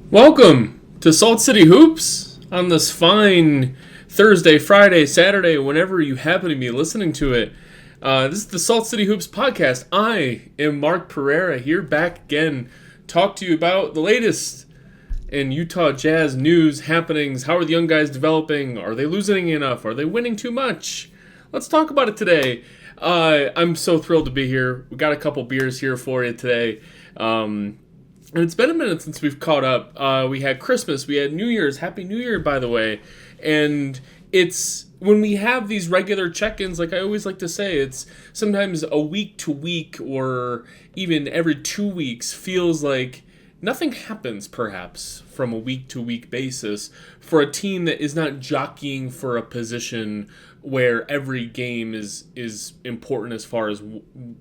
Welcome to Salt City Hoops on this fine Thursday, Friday, Saturday, whenever you happen to be listening to it. This is the Salt City Hoops podcast. I am Mark Pereira here back again, talk to you about the latest in Utah Jazz news, happenings. How are the young guys developing? Are they losing enough? Are they winning too much? Let's talk about it today. I'm so thrilled to be here. We got a couple beers here for you today. And it's been a minute since we've caught up. We had Christmas, we had New Year's. Happy New Year, by the way. And it's when we have these regular check-ins, like I always like to say, it's sometimes a week to week or even every 2 weeks feels like nothing happens, perhaps, from a week-to-week basis for a team that is not jockeying for a position where every game is important as far as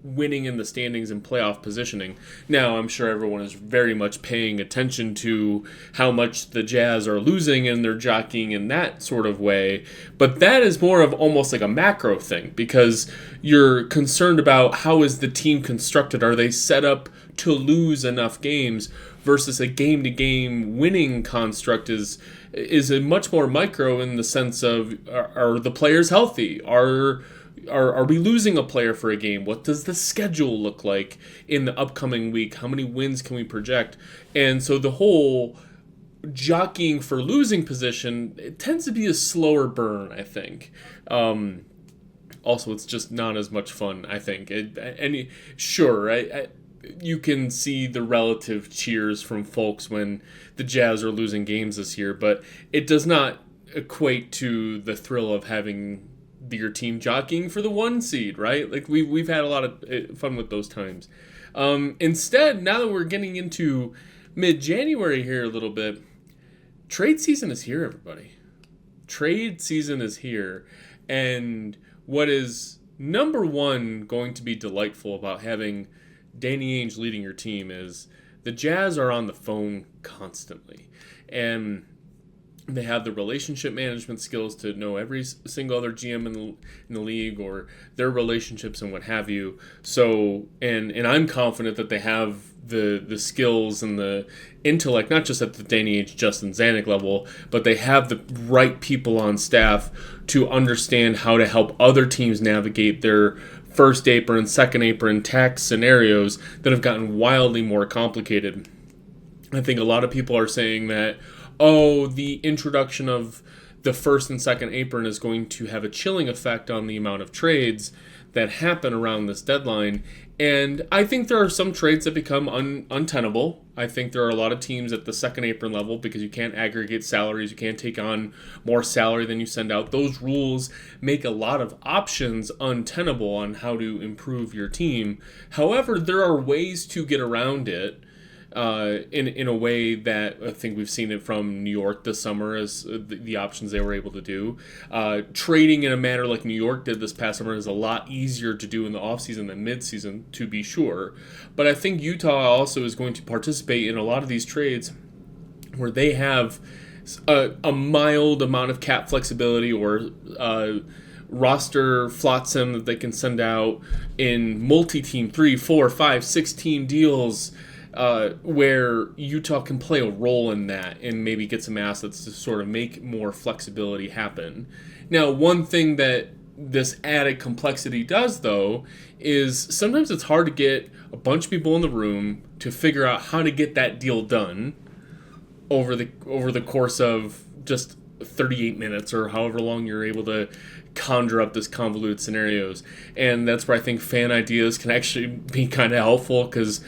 winning in the standings and playoff positioning. Now, I'm sure everyone is very much paying attention to how much the Jazz are losing and they're jockeying in that sort of way, but that is more of almost like a macro thing because you're concerned about how is the team constructed. Are they set up to lose enough games versus a game-to-game winning construct is a much more micro in the sense of are the players healthy? Are we losing a player for a game? What does the schedule look like in the upcoming week? How many wins can we project? And so the whole jockeying for losing position, it tends to be a slower burn, I think. Also, it's just not as much fun, I think. You can see the relative cheers from folks when the Jazz are losing games this year, but it does not equate to the thrill of having your team jockeying for the 1 seed, right? Like we've had a lot of fun with those times. Instead, now that we're getting into mid-January here a little bit, trade season is here, everybody. Trade season is here, and what is number one going to be delightful about having Danny Ainge leading your team is the Jazz are on the phone constantly, and they have the relationship management skills to know every single other GM in the league or their relationships and what have you. So, and I'm confident that they have the skills and the intellect, not just at the Danny Ainge, Justin Zanuck level, but they have the right people on staff to understand how to help other teams navigate their first apron, second apron tax scenarios that have gotten wildly more complicated. I think a lot of people are saying that, the introduction of the first and second apron is going to have a chilling effect on the amount of trades that happen around this deadline. And I think there are some trades that become untenable. I think there are a lot of teams at the second apron level because you can't aggregate salaries. You can't take on more salary than you send out. Those rules make a lot of options untenable on how to improve your team. However, there are ways to get around it. In a way that I think we've seen it from New York this summer as the options they were able to do. Trading in a manner like New York did this past summer is a lot easier to do in the offseason than midseason, to be sure. But I think Utah also is going to participate in a lot of these trades where they have a mild amount of cap flexibility or roster flotsam that they can send out in multi-team 3, 4, 5, 6-team deals. Where Utah can play a role in that and maybe get some assets to sort of make more flexibility happen. Now, one thing that this added complexity does, though, is sometimes it's hard to get a bunch of people in the room to figure out how to get that deal done over the course of just 38 minutes or however long you're able to conjure up this convoluted scenarios. And that's where I think fan ideas can actually be kind of helpful because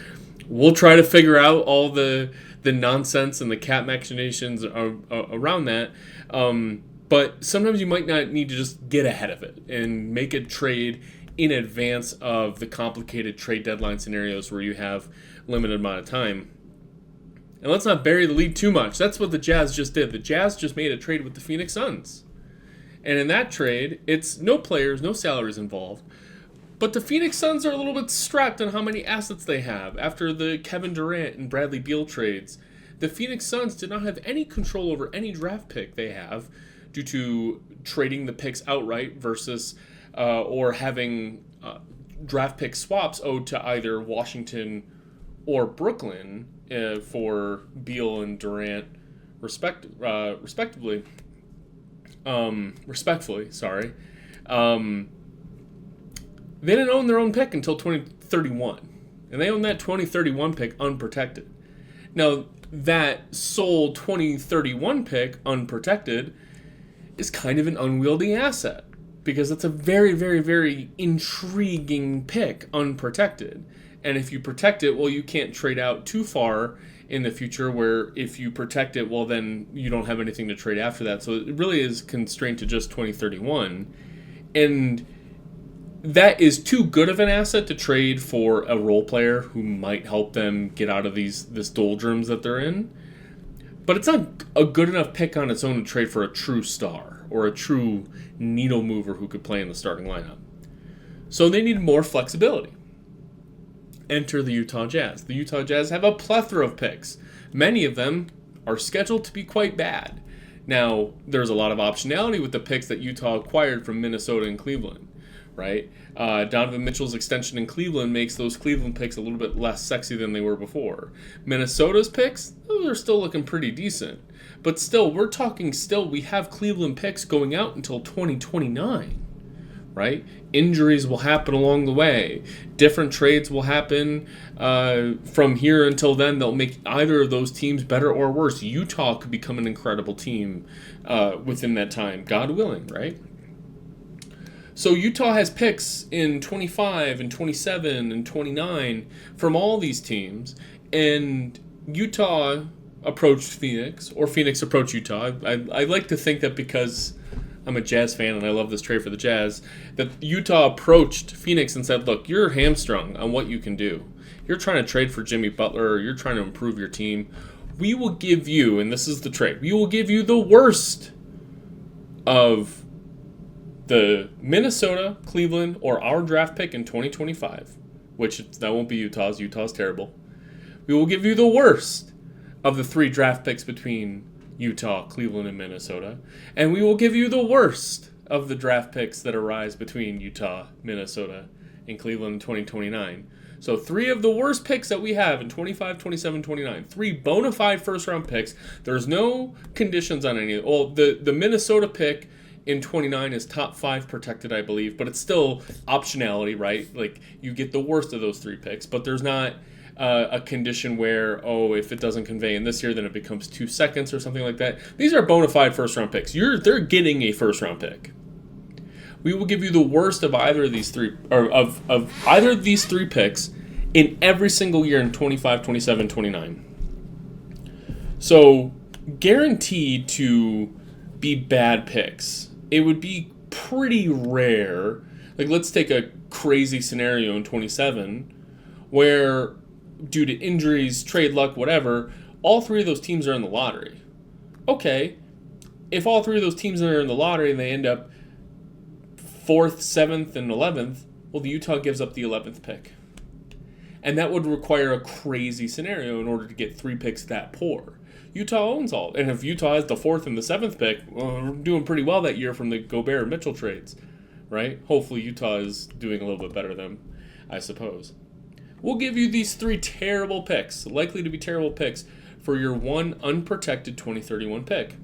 we'll try to figure out all the nonsense and the cap machinations around that. But sometimes you might not need to just get ahead of it and make a trade in advance of the complicated trade deadline scenarios where you have limited amount of time. And let's not bury the lead too much. That's what the Jazz just did. The Jazz just made a trade with the Phoenix Suns. And in that trade, it's no players, no salaries involved. But the Phoenix Suns are a little bit strapped on how many assets they have. After the Kevin Durant and Bradley Beal trades, the Phoenix Suns did not have any control over any draft pick they have due to trading the picks outright versus or having draft pick swaps owed to either Washington or Brooklyn for Beal and Durant, respectively. Respectfully, sorry. They didn't own their own pick until 2031. And they own that 2031 pick unprotected. Now, that sole 2031 pick unprotected is kind of an unwieldy asset because it's a very, very, very intriguing pick unprotected. And if you protect it, well, you can't trade out too far in the future where if you protect it, well, then you don't have anything to trade after that. So it really is constrained to just 2031. And that is too good of an asset to trade for a role player who might help them get out of this doldrums that they're in. But it's not a good enough pick on its own to trade for a true star or a true needle mover who could play in the starting lineup. So they need more flexibility. Enter the Utah Jazz. The Utah Jazz have a plethora of picks. Many of them are scheduled to be quite bad. Now, there's a lot of optionality with the picks that Utah acquired from Minnesota and Cleveland, right? Donovan Mitchell's extension in Cleveland makes those Cleveland picks a little bit less sexy than they were before. Minnesota's picks, those are still looking pretty decent. But still, we have Cleveland picks going out until 2029. Right? Injuries will happen along the way. Different trades will happen from here until then. They'll make either of those teams better or worse. Utah could become an incredible team within that time, God willing, right? So Utah has picks in 25 and 27 and 29 from all these teams, and Utah approached Phoenix, or Phoenix approached Utah. I like to think that because I'm a Jazz fan and I love this trade for the Jazz, that Utah approached Phoenix and said, look, you're hamstrung on what you can do. You're trying to trade for Jimmy Butler, or you're trying to improve your team. We will give you, and this is the trade, we will give you the worst of the Minnesota, Cleveland, or our draft pick in 2025, which that won't be Utah's. Utah's terrible. We will give you the worst of the 3 draft picks between Utah, Cleveland, and Minnesota. And we will give you the worst of the draft picks that arise between Utah, Minnesota, and Cleveland in 2029. So 3 of the worst picks that we have in 25, 27, 29. 3 bona fide first-round picks. There's no conditions on any of it. Well, the Minnesota pick in 29 is top 5 protected, I believe, but it's still optionality, right? Like, you get the worst of those 3 picks, but there's not a condition where, if it doesn't convey in this year, then it becomes 2 seconds or something like that. These are bona fide first-round picks. They're getting a first-round pick. We will give you the worst of either of these 3, or of either of these 3 picks in every single year in 25, 27, 29. So, guaranteed to be bad picks. It would be pretty rare. Like, let's take a crazy scenario in 27 where, due to injuries, trade luck, whatever, all 3 of those teams are in the lottery. Okay, if all 3 of those teams are in the lottery and they end up 4th, 7th, and 11th, well, the Utah gives up the 11th pick. And that would require a crazy scenario in order to get 3 picks that poor. Utah owns all. And if Utah has the 4th and the 7th pick, well, we're doing pretty well that year from the Gobert and Mitchell trades, right? Hopefully Utah is doing a little bit better than, I suppose. We'll give you these 3 terrible picks, likely to be terrible picks, for your 1 unprotected 2031 pick.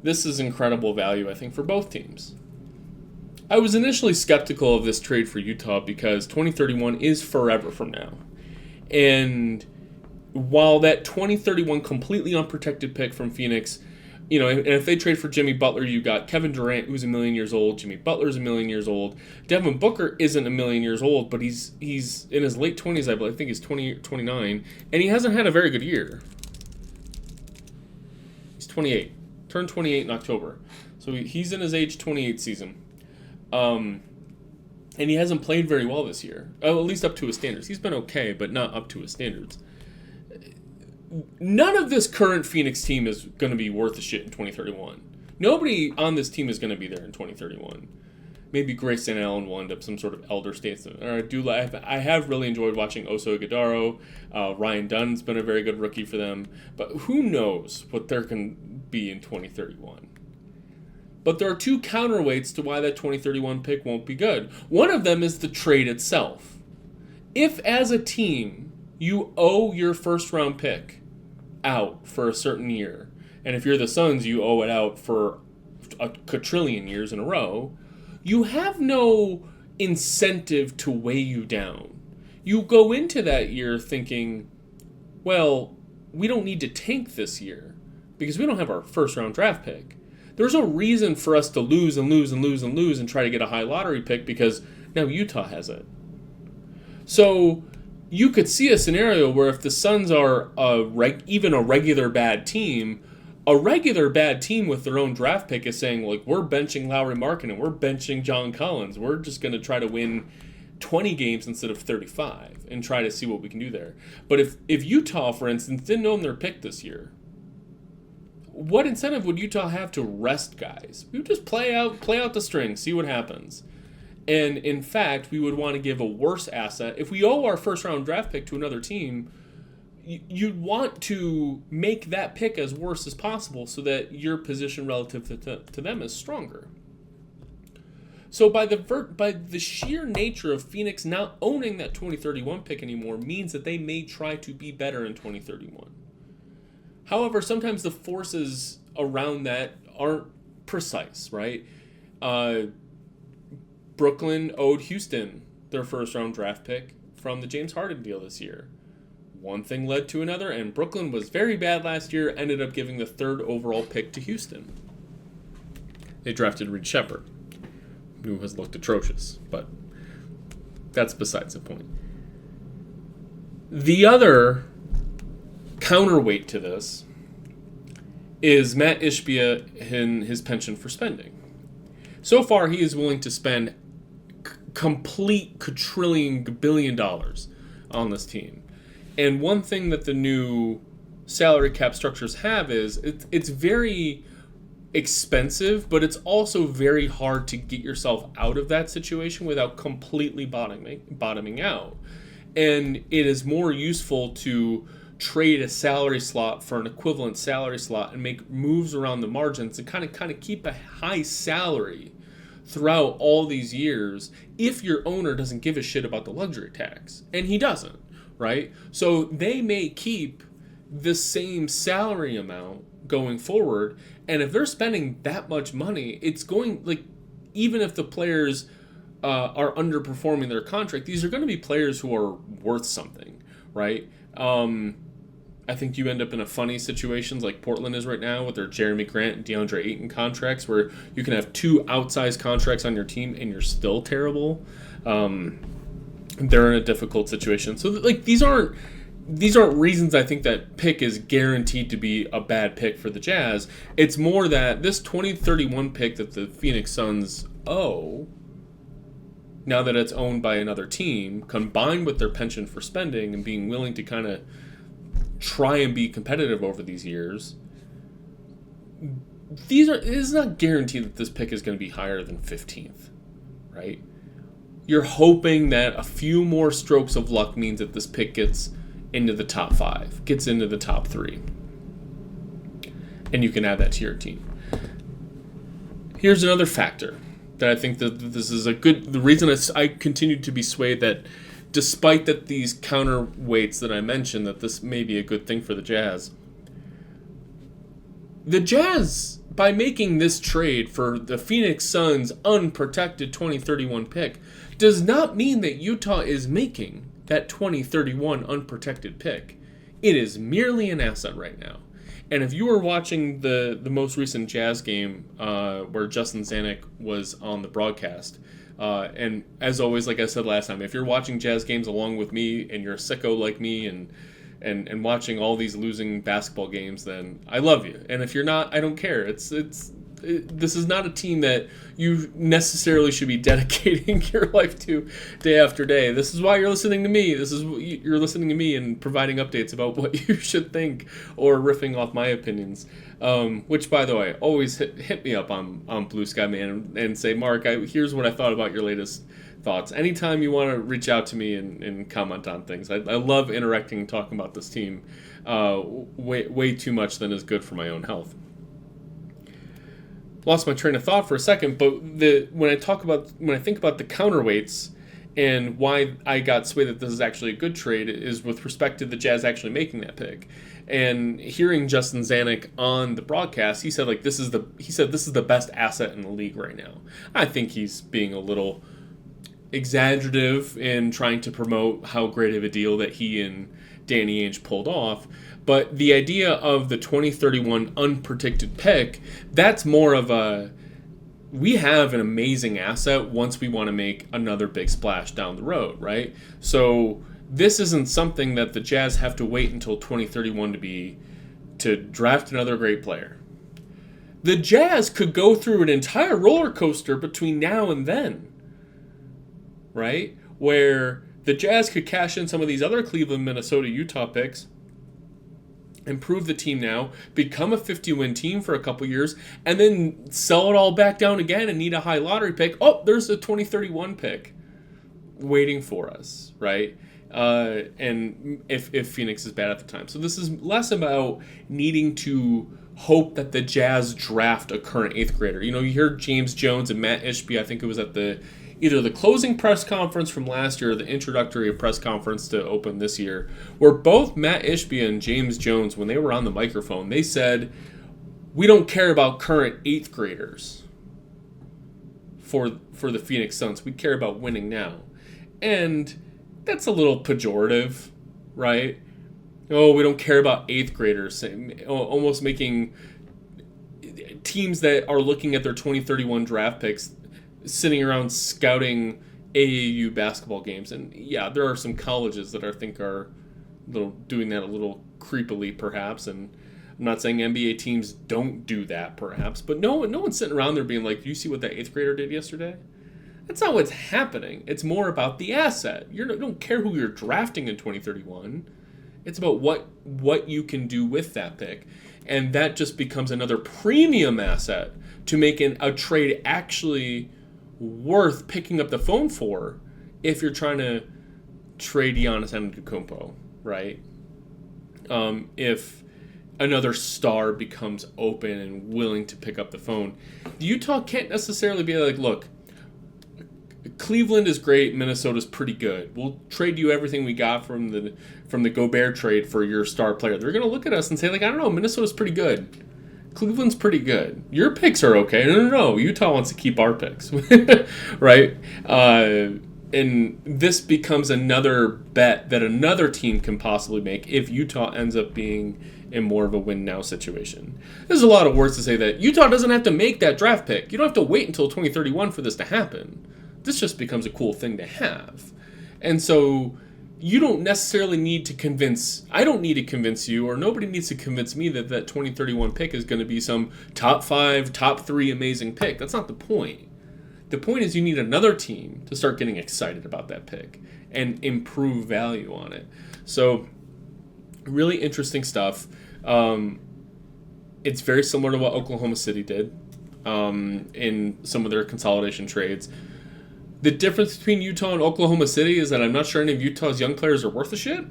This is incredible value, I think, for both teams. I was initially skeptical of this trade for Utah because 2031 is forever from now. And while that 2031 completely unprotected pick from Phoenix, and if they trade for Jimmy Butler, you got Kevin Durant, who's 1,000,000 years old. Jimmy Butler's 1,000,000 years old. Devin Booker isn't 1,000,000 years old, but he's in his late 20s, I believe. I think he's 29, and he hasn't had a very good year. He's 28. Turned 28 in October. So he's in his age 28 season. And he hasn't played very well this year. At least up to his standards. He's been okay, but not up to his standards. None of this current Phoenix team is going to be worth a shit in 2031. Nobody on this team is going to be there in 2031. Maybe Grayson Allen will end up some sort of elder statesman. I have really enjoyed watching Oso Ighodaro. Ryan Dunn's been a very good rookie for them. But who knows what they're going to be in 2031. But there are 2 counterweights to why that 2031 pick won't be good. One of them is the trade itself. If, as a team, You owe your first round pick out for a certain year. And if you're the Suns, you owe it out for a quadrillion years in a row. You have no incentive to weigh you down. You go into that year thinking, well, we don't need to tank this year because we don't have our first round draft pick. There's no reason for us to lose and lose and lose and lose and try to get a high lottery pick because now Utah has it. So you could see a scenario where if the Suns are even a regular bad team with their own draft pick is saying, like, we're benching Lauri Markkanen, we're benching John Collins, we're just going to try to win 20 games instead of 35 and try to see what we can do there. But if Utah, for instance, didn't own their pick this year, what incentive would Utah have to rest guys? We would just play out the string, see what happens. And in fact, we would want to give a worse asset. If we owe our first round draft pick to another team, you'd want to make that pick as worse as possible so that your position relative to them is stronger. So by the sheer nature of Phoenix not owning that 2031 pick anymore means that they may try to be better in 2031. However, sometimes the forces around that aren't precise, right? Brooklyn owed Houston their first round draft pick from the James Harden deal this year. One thing led to another, and Brooklyn was very bad last year, ended up giving the third overall pick to Houston. They drafted Reed Shepherd, who has looked atrocious, but that's besides the point. The other counterweight to this is Matt Ishbia and his penchant for spending. So far, he is willing to spend complete quadrillion billion dollars on this team. And one thing that the new salary cap structures have is it's very expensive, but it's also very hard to get yourself out of that situation without completely bottoming out. And it is more useful to trade a salary slot for an equivalent salary slot and make moves around the margins to kind of keep a high salary throughout all these years if your owner doesn't give a shit about the luxury tax. And he doesn't, right? So they may keep the same salary amount going forward, and if they're spending that much money, it's going, like, even if the players are underperforming their contract, these are going to be players who are worth something, right? I think you end up in a funny situations like Portland is right now with their Jeremy Grant and DeAndre Ayton contracts, where you can have two outsized contracts on your team and you're still terrible. They're in a difficult situation. So, like, these aren't reasons I think that pick is guaranteed to be a bad pick for the Jazz. It's more that this 2031 pick that the Phoenix Suns owe, now that it's owned by another team, combined with their penchant for spending and being willing to kind of try and be competitive over these years, it is not guaranteed that this pick is going to be higher than 15th, right? You're hoping that a few more strokes of luck means that this pick gets into the top 5, gets into the top 3. And you can add that to your team. Here's another factor that I think that this is the reason I continue to be swayed that despite that these counterweights that I mentioned, that this may be a good thing for the Jazz. The Jazz, by making this trade for the Phoenix Suns' unprotected 2031 pick, does not mean that Utah is making that 2031 unprotected pick. It is merely an asset right now. And if you were watching the most recent Jazz game where Justin Zanuck was on the broadcast, and as always, like I said last time, if you're watching Jazz games along with me and you're a sicko like me and watching all these losing basketball games, then I love you. And if you're not, I don't care. This is not a team that you necessarily should be dedicating your life to day after day. This is why you're listening to me. You're listening to me and providing updates about what you should think or riffing off my opinions. Which, by the way, always hit me up on Blue Sky Man and say, Mark, here's what I thought about your latest thoughts. Anytime you want to reach out to me and comment on things. I love interacting and talking about this team way too much than is good for my own health. Lost my train of thought for a second, but when I think about the counterweights And why I got swayed that this is actually a good trade is with respect to the Jazz actually making that pick. And hearing Justin Zanuck on the broadcast, he said this is the best asset in the league right now. I think he's being a little exaggerative in trying to promote how great of a deal that he and Danny Ainge pulled off. But the idea of the 2031 unprotected pick, that's more of a, we have an amazing asset once we want to make another big splash down the road, right? So this isn't something that the Jazz have to wait until 2031 to draft another great player. The Jazz could go through an entire roller coaster between now and then, right? Where the Jazz could cash in some of these other Cleveland, Minnesota, Utah picks, improve the team now, become a 50-win team for a couple years, and then sell it all back down again and need a high lottery pick. Oh, there's a 2031 pick waiting for us, right? And if Phoenix is bad at the time. So this is less about needing to hope that the Jazz draft a current 8th grader. You hear James Jones and Matt Ishbia, I think it was at either the closing press conference from last year or the introductory press conference to open this year, where both Matt Ishbia and James Jones, when they were on the microphone, they said, we don't care about current 8th graders for the Phoenix Suns. We care about winning now. And that's a little pejorative, right? Oh, we don't care about 8th graders. Almost making teams that are looking at their 2031 draft picks sitting around scouting AAU basketball games. And yeah, there are some colleges that I think are doing that a little creepily, perhaps. And I'm not saying NBA teams don't do that, perhaps. But no one's sitting around there being like, do you see what that 8th grader did yesterday? That's not what's happening. It's more about the asset. You don't care who you're drafting in 2031. It's about what you can do with that pick. And that just becomes another premium asset to make a trade actually worth picking up the phone for if you're trying to trade Giannis Antetokounmpo, right? If another star becomes open and willing to pick up the phone, Utah can't necessarily be like, look, Cleveland is great, Minnesota's pretty good. We'll trade you everything we got from the Gobert trade for your star player. They're going to look at us and say, I don't know, Minnesota's pretty good. Cleveland's pretty good. Your picks are okay. No. Utah wants to keep our picks, right? And this becomes another bet that another team can possibly make if Utah ends up being in more of a win-now situation. There's a lot of words to say that Utah doesn't have to make that draft pick. You don't have to wait until 2031 for this to happen. This just becomes a cool thing to have. And so you don't necessarily need to convince, I don't need to convince you, or nobody needs to convince me that 2031 pick is going to be some top 5, top 3 amazing pick. That's not the point. The point is you need another team to start getting excited about that pick and improve value on it. So really interesting stuff. It's very similar to what Oklahoma City did in some of their consolidation trades. The difference between Utah and Oklahoma City is that I'm not sure any of Utah's young players are worth a shit.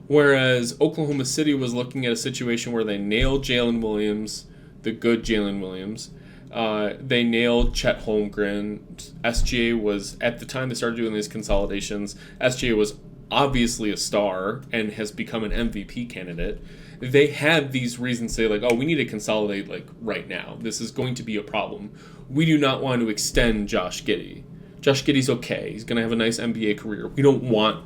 Whereas Oklahoma City was looking at a situation where they nailed Jalen Williams, the good Jalen Williams. They nailed Chet Holmgren. SGA was, at the time they started doing these consolidations, SGA was obviously a star and has become an MVP candidate. They had these reasons to say, like, oh, we need to consolidate, like, right now. This is going to be a problem. We do not want to extend Josh Giddey. Josh Giddey's okay. He's going to have a nice NBA career. We don't want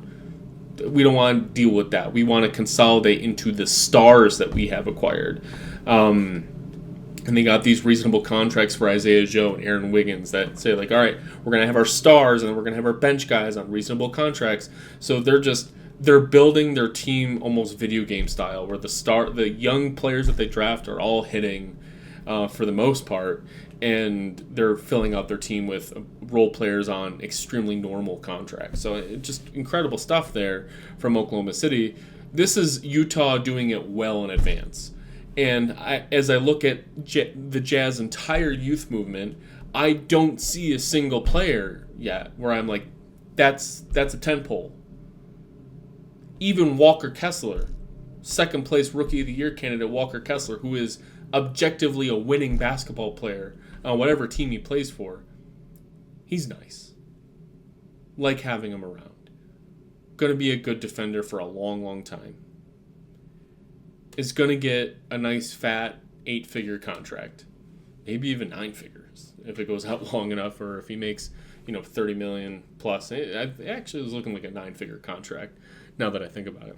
to deal with that. We want to consolidate into the stars that we have acquired. And they got these reasonable contracts for Isaiah Joe and Aaron Wiggins that say, like, all right, we're going to have our stars and then we're going to have our bench guys on reasonable contracts. So they're building their team almost video game style, where the young players that they draft are all hitting for the most part, and they're filling out their team with role players on extremely normal contracts. So just incredible stuff there from Oklahoma City. This is Utah doing it well in advance. And as I look at the Jazz entire youth movement, I don't see a single player yet where I'm like, that's a 10-pole. Even Walker Kessler, second place Rookie of the Year candidate Walker Kessler, who is objectively a winning basketball player on whatever team he plays for, he's nice. like having him around. Going to be a good defender for a long, long time. Is going to get a nice fat 8-figure contract. Maybe even 9 figures if it goes out long enough, or if he makes, $30 million plus. It actually was looking like a 9-figure contract now that I think about it.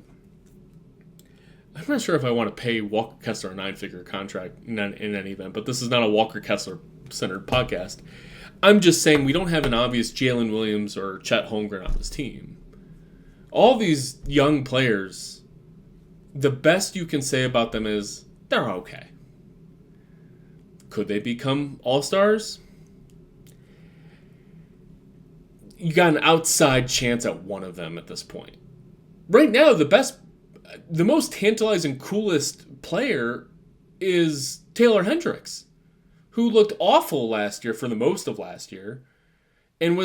I'm not sure if I want to pay Walker Kessler a 9-figure contract in any event, but this is not a Walker Kessler-centered podcast. I'm just saying we don't have an obvious Jalen Williams or Chet Holmgren on this team. All these young players, the best you can say about them is they're okay. Could they become all-stars? You got an outside chance at one of them at this point. Right now, the most tantalizing, coolest player is Taylor Hendricks, who looked awful last year for the most of last year, and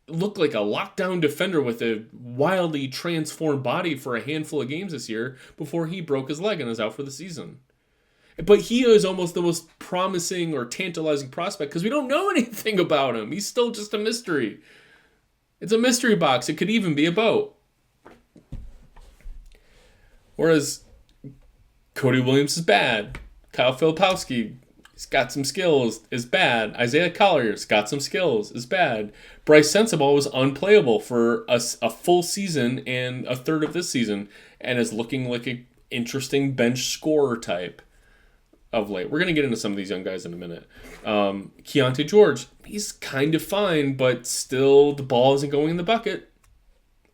looked like a lockdown defender with a wildly transformed body for a handful of games this year before he broke his leg and is out for the season. But he is almost the most promising or tantalizing prospect because we don't know anything about him. He's still just a mystery. It's a mystery box. It could even be a boat. Whereas Cody Williams is bad. Kyle Filipowski, he's got some skills, is bad. Isaiah Collier's got some skills, is bad. Bryce Sensabaugh was unplayable for a full season and a third of this season and is looking like an interesting bench scorer type of late. We're going to get into some of these young guys in a minute. Keontae George, he's kind of fine, but still the ball isn't going in the bucket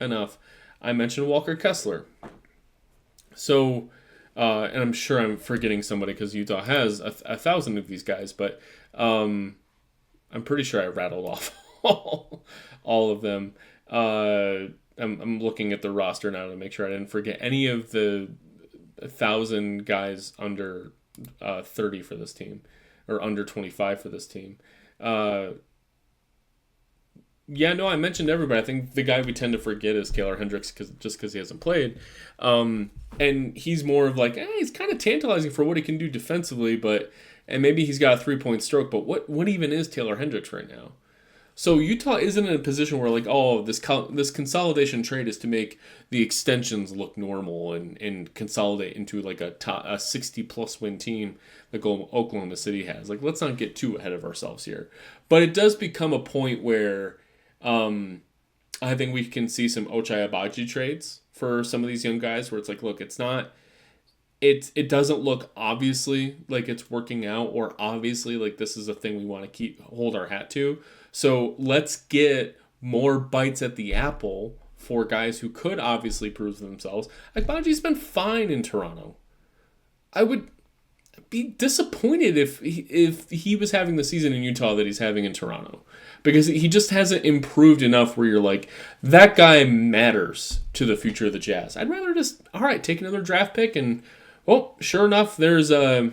enough. I mentioned Walker Kessler. So, and I'm sure I'm forgetting somebody because Utah has 1,000 of these guys, but I'm pretty sure I rattled off all of them. I'm looking at the roster now to make sure I didn't forget any of the 1,000 guys under 30 for this team, or under 25 for this team. I mentioned everybody. I think the guy we tend to forget is Taylor Hendricks because he hasn't played. And he's more of like, he's kind of tantalizing for what he can do defensively, and maybe he's got a 3-point stroke, but what even is Taylor Hendricks right now? So Utah isn't in a position where this consolidation trade is to make the extensions look normal and consolidate into like a 60-plus win team like Oklahoma City has. Like, let's not get too ahead of ourselves here. But it does become a point where I think we can see some Ochai Agbaji trades for some of these young guys where it's like, look, it doesn't look obviously like it's working out or obviously like this is a thing we want to hold our hat to. So let's get more bites at the apple for guys who could obviously prove themselves. Agbaji's been fine in Toronto. I would be disappointed if he was having the season in Utah that he's having in Toronto, because he just hasn't improved enough where you're like, that guy matters to the future of the Jazz. I'd rather just, all right, take another draft pick and, well, sure enough, there's Isaiah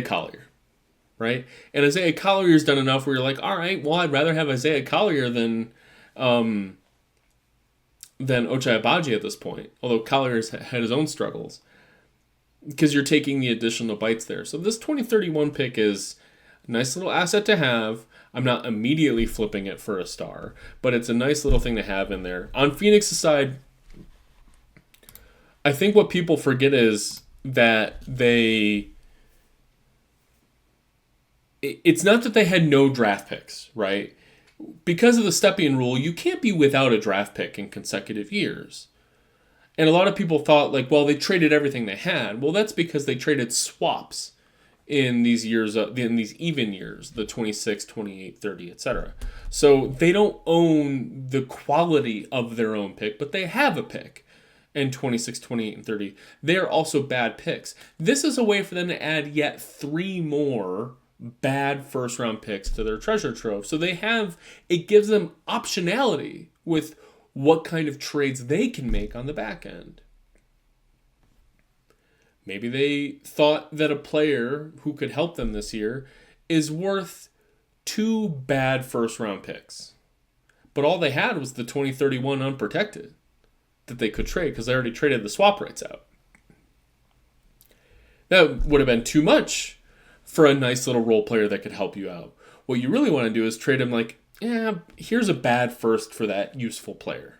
Collier. Right? And Isaiah Collier's done enough where you're like, all right, well, I'd rather have Isaiah Collier than Ochai Agbaji at this point. Although Collier's had his own struggles. Because you're taking the additional bites there. So this 2031 pick is a nice little asset to have. I'm not immediately flipping it for a star, but it's a nice little thing to have in there. On Phoenix's side, I think what people forget is that it's not that they had no draft picks, right? Because of the Stepien rule, you can't be without a draft pick in consecutive years. And a lot of people thought, like, well, they traded everything they had. Well, that's because they traded swaps in these years, in these even years, the 26, 28, 30, etc. So they don't own the quality of their own pick, but they have a pick in 26, 28, and 30. They're also bad picks. This is a way for them to add yet 3 more bad first-round picks to their treasure trove. So it gives them optionality with what kind of trades they can make on the back end. Maybe they thought that a player who could help them this year is worth 2 bad first-round picks. But all they had was the 2031 unprotected that they could trade because they already traded the swap rights out. That would have been too much for a nice little role player that could help you out. What you really want to do is trade him like yeah, here's a bad first for that useful player.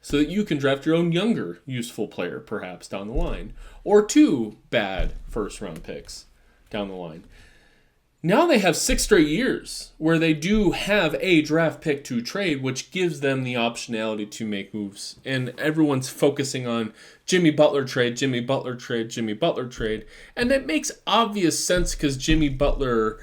So that you can draft your own younger useful player perhaps down the line. Or 2 bad first round picks down the line. Now they have 6 straight years where they do have a draft pick to trade, which gives them the optionality to make moves. And everyone's focusing on Jimmy Butler trade, Jimmy Butler trade, Jimmy Butler trade. And that makes obvious sense because Jimmy Butler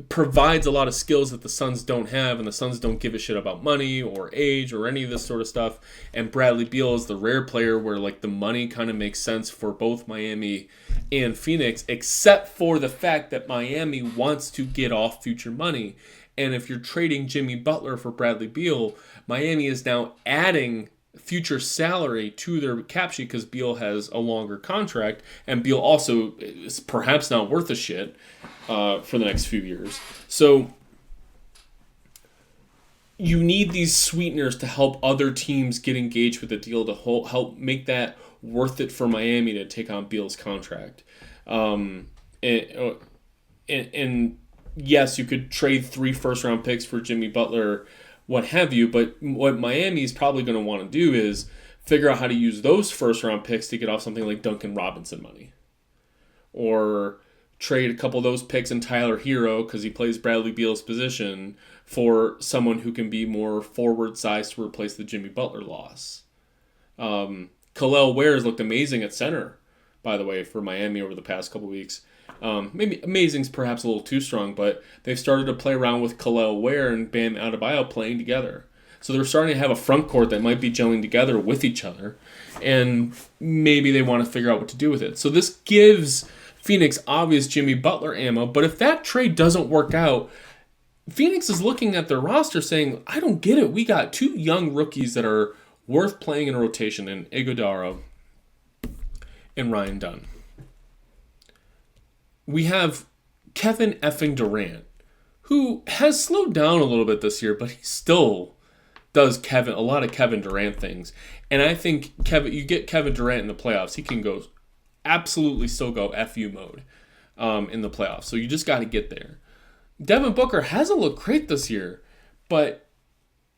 provides a lot of skills that the Suns don't have, and the Suns don't give a shit about money or age or any of this sort of stuff. And Bradley Beal is the rare player where like the money kind of makes sense for both Miami and Phoenix, except for the fact that Miami wants to get off future money. And if you're trading Jimmy Butler for Bradley Beal, Miami is now adding future salary to their cap sheet because Beal has a longer contract, and Beal also is perhaps not worth a shit for the next few years. So you need these sweeteners to help other teams get engaged with the deal to help make that worth it for Miami to take on Beal's contract. And yes, you could trade 3 first-round picks for Jimmy Butler, what have you, but what Miami is probably going to want to do is figure out how to use those first-round picks to get off something like Duncan Robinson money. Or trade a couple of those picks in Tyler Hero because he plays Bradley Beal's position for someone who can be more forward-sized to replace the Jimmy Butler loss. Khalil Ware has looked amazing at center, by the way, for Miami over the past couple weeks. Maybe amazing's perhaps a little too strong, but they've started to play around with Khalil Ware and Bam Adebayo playing together. So they're starting to have a front court that might be gelling together with each other, and maybe they want to figure out what to do with it. So this gives Phoenix obvious Jimmy Butler ammo, but if that trade doesn't work out, Phoenix is looking at their roster saying, I don't get it. We got 2 young rookies that are worth playing in a rotation in Iguodala and Ryan Dunn. We have Kevin effing Durant, who has slowed down a little bit this year, but he still does a lot of Kevin Durant things. And I think you get Kevin Durant in the playoffs, he can absolutely still go FU mode in the playoffs. So you just got to get there. Devin Booker hasn't looked great this year, but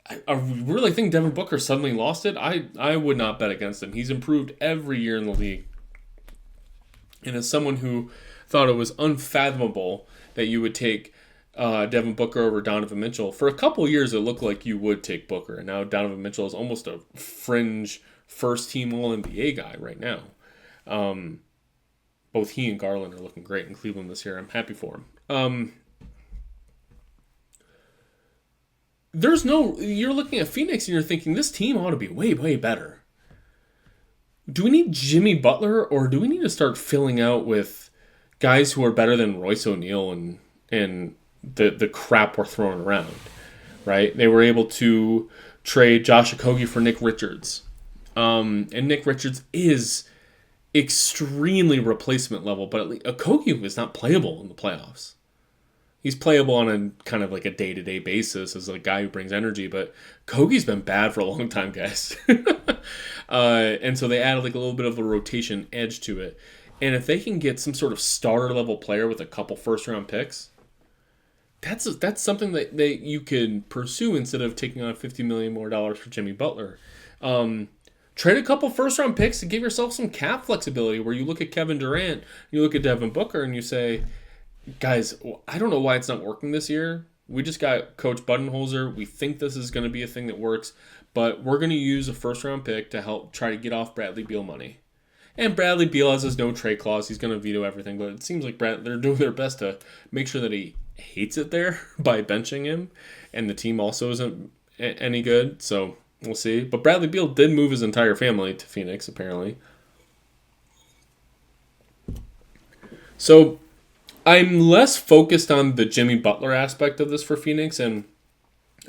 I really think Devin Booker suddenly lost it. I would not bet against him. He's improved every year in the league. And as someone who thought it was unfathomable that you would take Devin Booker over Donovan Mitchell, for a couple years it looked like you would take Booker. And now Donovan Mitchell is almost a fringe first-team All-NBA guy right now. Both he and Garland are looking great in Cleveland this year. I'm happy for him. You're looking at Phoenix and you're thinking this team ought to be way, way better. Do we need Jimmy Butler, or do we need to start filling out with guys who are better than Royce O'Neal and the crap we're throwing around, right? They were able to trade Josh Okogie for Nick Richards. And Nick Richards is extremely replacement level, but Okogie was not playable in the playoffs. He's playable on a kind of like a day-to-day basis as a guy who brings energy, but Okogie's been bad for a long time, guys. And so they added like a little bit of a rotation edge to it. And if they can get some sort of starter-level player with a couple first-round picks, that's something that you can pursue instead of taking on $50 million more for Jimmy Butler. Trade a couple first-round picks to give yourself some cap flexibility where you look at Kevin Durant, you look at Devin Booker, and you say, guys, I don't know why it's not working this year. We just got Coach Budenholzer. We think this is going to be a thing that works, but we're going to use a first-round pick to help try to get off Bradley Beal money. And Bradley Beal has his no trade clause. He's going to veto everything, but it seems like they're doing their best to make sure that he hates it there by benching him, and the team also isn't any good, so we'll see. But Bradley Beal did move his entire family to Phoenix, apparently. So I'm less focused on the Jimmy Butler aspect of this for Phoenix, and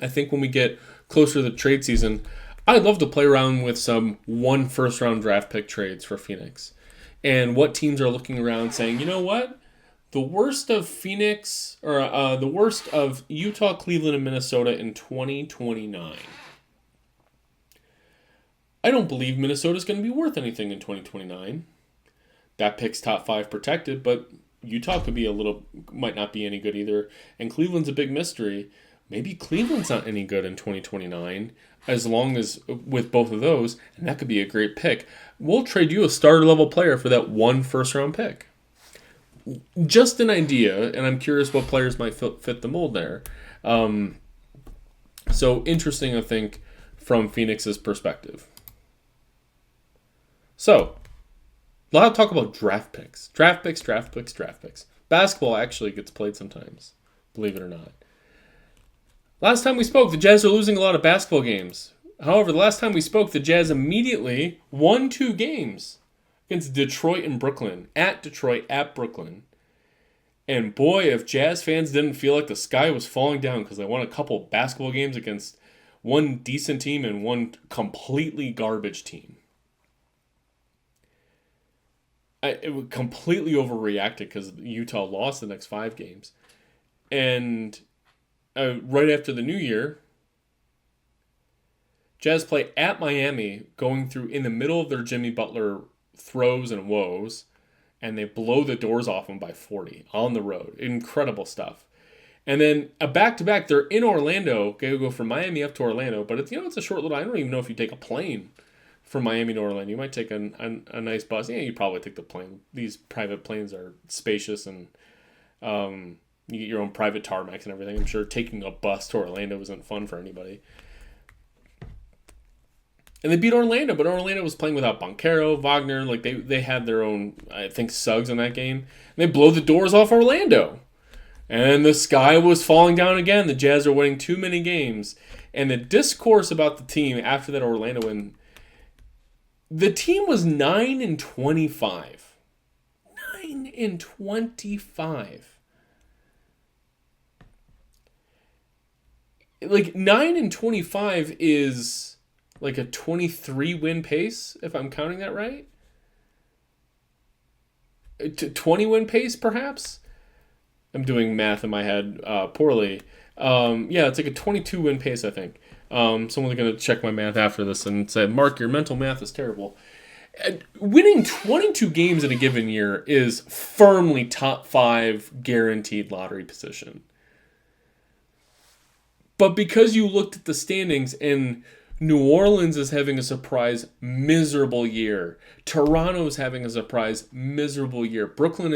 I think when we get closer to the trade season, I'd love to play around with some 1 first-round draft pick trades for Phoenix. And what teams are looking around saying, you know what? The worst of Phoenix, or the worst of Utah, Cleveland, and Minnesota in 2029. I don't believe Minnesota's going to be worth anything in 2029. That pick's top 5 protected, but Utah might not be any good either. And Cleveland's a big mystery. maybe Cleveland's not any good in 2029, as long as with both of those, and that could be a great pick. We'll trade you a starter level player for that one first round pick. Just an idea, and I'm curious what players might fit the mold there. So interesting, I think, from Phoenix's perspective. So, a lot of talk about draft picks. Draft picks. Basketball actually gets played sometimes, believe it or not. Last time we spoke, the Jazz are losing a lot of basketball games. However, the last time we spoke, the Jazz immediately won 2 games against Detroit and Brooklyn. At Detroit, at Brooklyn. And boy, if Jazz fans didn't feel like the sky was falling down because they won a couple basketball games against one decent team and one completely garbage team. It completely overreacted because Utah lost the next 5 games. And right after the new year, Jazz play at Miami, going through in the middle of their Jimmy Butler throws and woes, and they blow the doors off them by 40 on the road. Incredible stuff. And then a back-to-back, they're in Orlando. They go from Miami up to Orlando, but it's a short little. I don't even know if you take a plane from Miami to Orlando. You might take a nice bus. Yeah, you probably take the plane. These private planes are spacious, and you get your own private tarmacs and everything. I'm sure taking a bus to Orlando isn't fun for anybody. And they beat Orlando, but Orlando was playing without Banchero, Wagner. Like they had their own, I think, Suggs in that game. And they blow the doors off Orlando. And the sky was falling down again. The Jazz are winning too many games. And the discourse about the team after that Orlando win, the team was 9-25. 9-25. Like 9-25 is like a 23 win pace, if I'm counting that right. 20 win pace, perhaps. I'm doing math in my head poorly. Yeah, it's like a 22 win pace, I think. Someone's going to check my math after this and say, Mark, your mental math is terrible. Winning 22 games in a given year is firmly top 5 guaranteed lottery position. But because you looked at the standings and New Orleans is having a surprise miserable year, Toronto's having a surprise miserable year, Brooklyn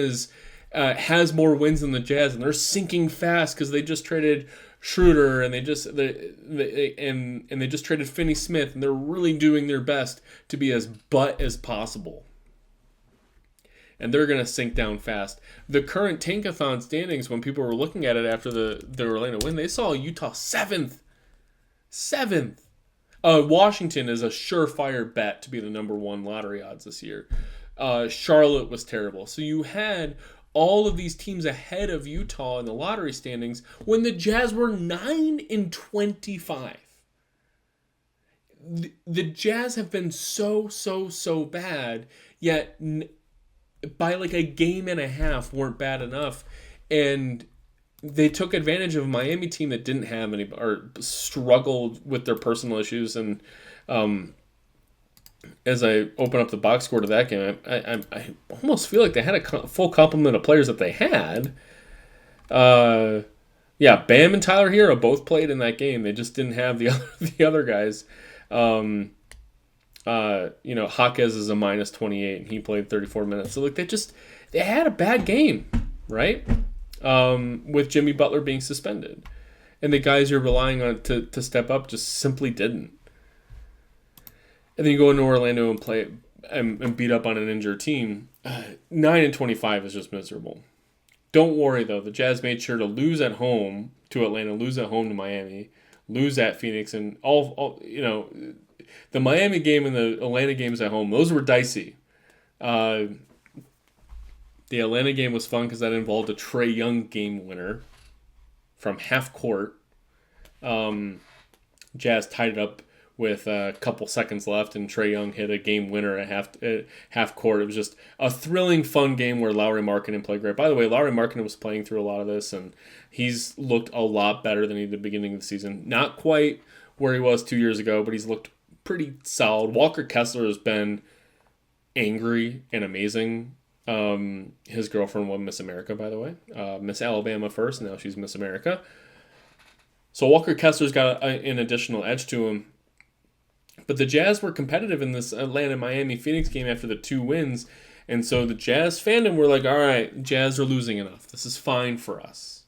has more wins than the Jazz, and they're sinking fast because they just traded Schroeder and they just traded Finney Smith, and they're really doing their best to be as butt as possible. And they're going to sink down fast. The current Tankathon standings, when people were looking at it after the Orlando win, they saw Utah 7th. 7th. Washington is a surefire bet to be the number 1 lottery odds this year. Charlotte was terrible. So you had all of these teams ahead of Utah in the lottery standings when the Jazz were 9-25. The Jazz have been so bad, yet by like a game and a half weren't bad enough, and they took advantage of a Miami team that didn't have any or struggled with their personal issues. And as I open up the box score to that game, I almost feel like they had a full complement of players that they had. Yeah, Bam and Tyler Hero both played in that game. They just didn't have the other guys. Jaquez is a minus 28, and he played 34 minutes. So, they had a bad game, right? With Jimmy Butler being suspended. And the guys you're relying on to step up just simply didn't. And then you go into Orlando and play and beat up on an injured team. 9-25 is just miserable. Don't worry, though. The Jazz made sure to lose at home to Atlanta, lose at home to Miami, lose at Phoenix, and all the Miami game and the Atlanta games at home, those were dicey. The Atlanta game was fun because that involved a Trae Young game winner from half court. Jazz tied it up with a couple seconds left, and Trae Young hit a game winner at half court. It was just a thrilling, fun game where Lauri Markkanen played great. By the way, Lauri Markkanen was playing through a lot of this, and he's looked a lot better than he did at the beginning of the season. Not quite where he was 2 years ago, but he's looked pretty solid. Walker Kessler has been angry and amazing. His girlfriend won Miss America, by the way. Miss Alabama first, now she's Miss America. So Walker Kessler's got an additional edge to him. But the Jazz were competitive in this Atlanta-Miami-Phoenix game after the 2 wins. And so the Jazz fandom were like, all right, Jazz are losing enough. This is fine for us.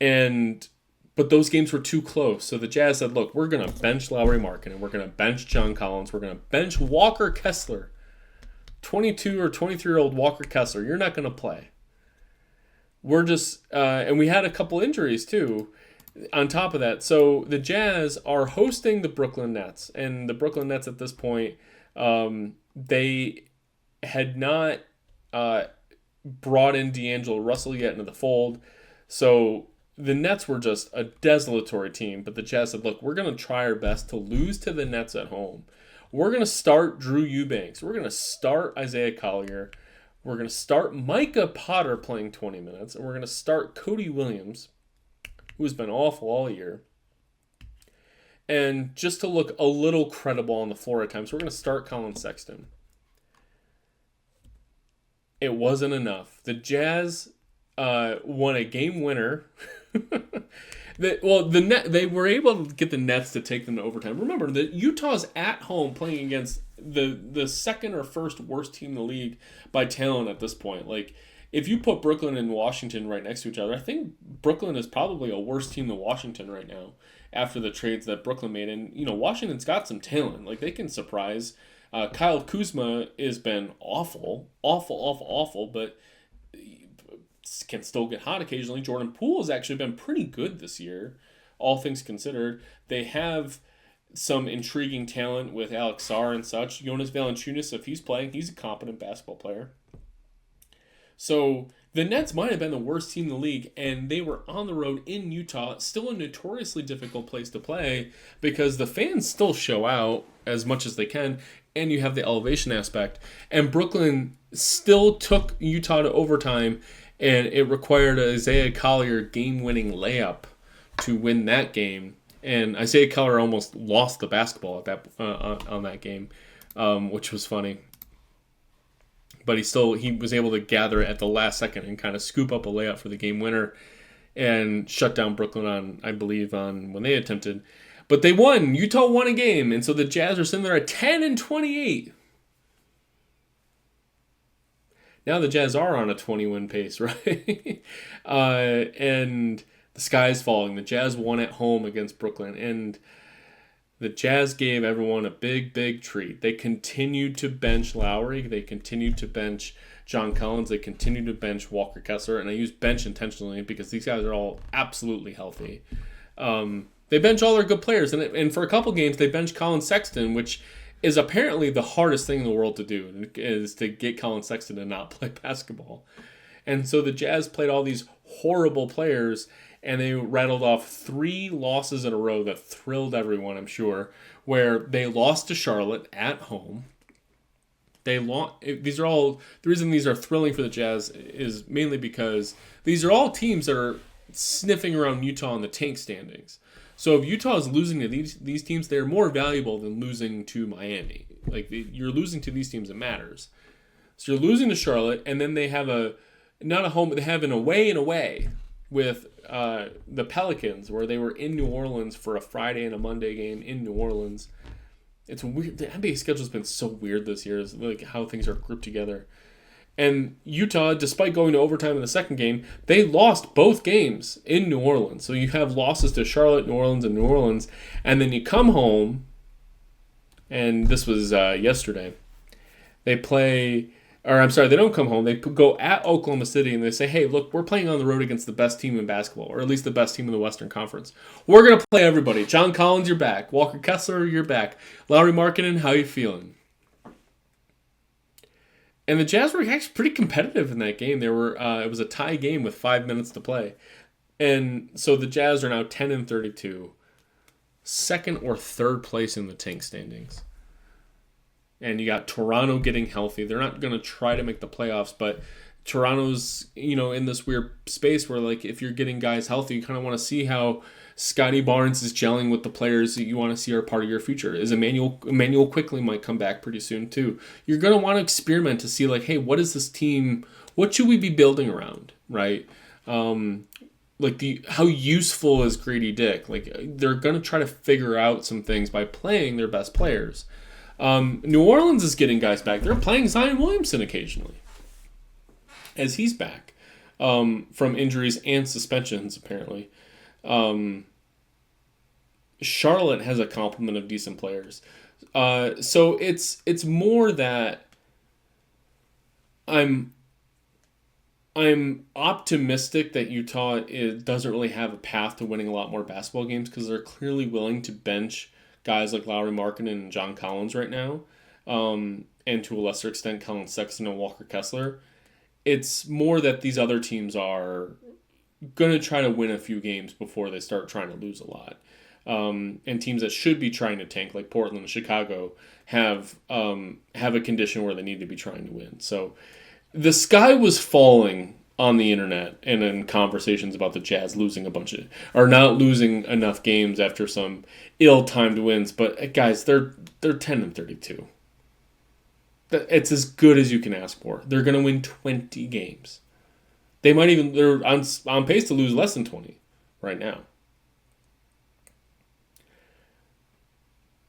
But those games were too close. So the Jazz said, look, we're going to bench Lauri Markkanen. We're going to bench John Collins. We're going to bench Walker Kessler. 22 or 23-year-old Walker Kessler. You're not going to play. We're just... and we had a couple injuries, too, on top of that. So the Jazz are hosting the Brooklyn Nets. And the Brooklyn Nets at this point, they had not brought in D'Angelo Russell yet into the fold. So the Nets were just a desultory team. But the Jazz said, look, we're going to try our best to lose to the Nets at home. We're going to start Drew Eubanks. We're going to start Isaiah Collier. We're going to start Micah Potter playing 20 minutes. And we're going to start Cody Williams, who's been awful all year. And just to look a little credible on the floor at times, we're going to start Colin Sexton. It wasn't enough. The Jazz won a game winner. They were able to get the Nets to take them to overtime. Remember, that Utah's at home playing against the second or first worst team in the league by talent at this point. Like, if you put Brooklyn and Washington right next to each other, I think Brooklyn is probably a worse team than Washington right now after the trades that Brooklyn made. And, Washington's got some talent. Like, they can surprise. Kyle Kuzma has been awful, but can still get hot occasionally. Jordan Poole has actually been pretty good this year, all things considered. They have some intriguing talent with Alex Sarr and such. Jonas Valanciunas, if he's playing, he's a competent basketball player. So the Nets might have been the worst team in the league, and they were on the road in Utah, still a notoriously difficult place to play because the fans still show out as much as they can, and you have the elevation aspect. And Brooklyn still took Utah to overtime, and it required an Isaiah Collier game-winning layup to win that game. And Isaiah Collier almost lost the basketball at that on that game, which was funny. But he was able to gather it at the last second and kind of scoop up a layup for the game winner and shut down Brooklyn on when they attempted. But they won. Utah won a game, and so the Jazz are sitting there at 10-28. Now the Jazz are on a 20-win pace, right? And the sky is falling. The Jazz won at home against Brooklyn, and the Jazz gave everyone a big, big treat. They continued to bench Lowry. They continued to bench John Collins. They continued to bench Walker Kessler, and I use bench intentionally because these guys are all absolutely healthy. They bench all their good players, and for a couple games they bench Colin Sexton, which is apparently the hardest thing in the world to do, is to get Colin Sexton to not play basketball. And so the Jazz played all these horrible players, and they rattled off 3 losses in a row that thrilled everyone, I'm sure, where they lost to Charlotte at home. The reason these are thrilling for the Jazz is mainly because these are all teams that are sniffing around Utah in the tank standings. So if Utah is losing to these teams, they're more valuable than losing to Miami. Like, you're losing to these teams, it matters. So you're losing to Charlotte, and then they have they have an away with the Pelicans, where they were in New Orleans for a Friday and a Monday game in New Orleans. It's weird. The NBA schedule's been so weird this year, is like how things are grouped together. And Utah, despite going to overtime in the second game, they lost both games in New Orleans. So you have losses to Charlotte, New Orleans, and New Orleans. And then you come home, and this was yesterday. They don't come home. They go at Oklahoma City, and they say, hey, look, we're playing on the road against the best team in basketball, or at least the best team in the Western Conference. We're going to play everybody. John Collins, you're back. Walker Kessler, you're back. Lauri Markkanen, how you feeling? And the Jazz were actually pretty competitive in that game. It was a tie game with 5 minutes to play. And so the Jazz are now 10-32, second or third place in the tank standings. And you got Toronto getting healthy. They're not going to try to make the playoffs, but Toronto's, in this weird space where, like, if you're getting guys healthy, you kind of want to see how Scotty Barnes is gelling with the players that you want to see are part of your future. Emmanuel Quickley might come back pretty soon too. You're going to want to experiment to see, like, hey, what is this team? What should we be building around, right? how useful is Grady Dick? Like, they're going to try to figure out some things by playing their best players. New Orleans is getting guys back. They're playing Zion Williamson occasionally, as he's back from injuries and suspensions, apparently. Charlotte has a complement of decent players. So it's more that I'm optimistic that Utah doesn't really have a path to winning a lot more basketball games because they're clearly willing to bench guys like Lauri Markkanen and John Collins right now, and to a lesser extent Colin Sexton and Walker Kessler. It's more that these other teams are going to try to win a few games before they start trying to lose a lot. And teams that should be trying to tank, like Portland and Chicago, have a condition where they need to be trying to win. So the sky was falling on the internet and in conversations about the Jazz not losing enough games after some ill-timed wins. But guys, they're 10-32. It's as good as you can ask for. They're going to win 20 games. They're on pace to lose less than 20 right now.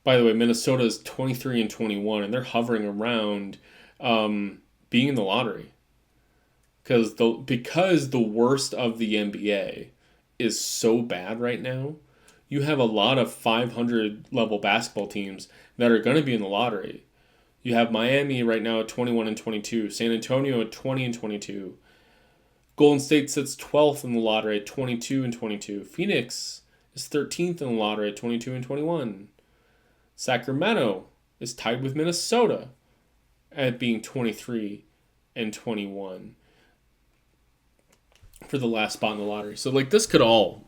By the way, Minnesota is 23-21, and they're hovering around being in the lottery. Because the worst of the NBA is so bad right now, you have a lot of 500 level basketball teams that are going to be in the lottery. You have Miami right now at 21-22, San Antonio at 20-22. Golden State sits 12th in the lottery at 22-22. Phoenix is 13th in the lottery at 22-21. Sacramento is tied with Minnesota at being 23-21 for the last spot in the lottery. So this could all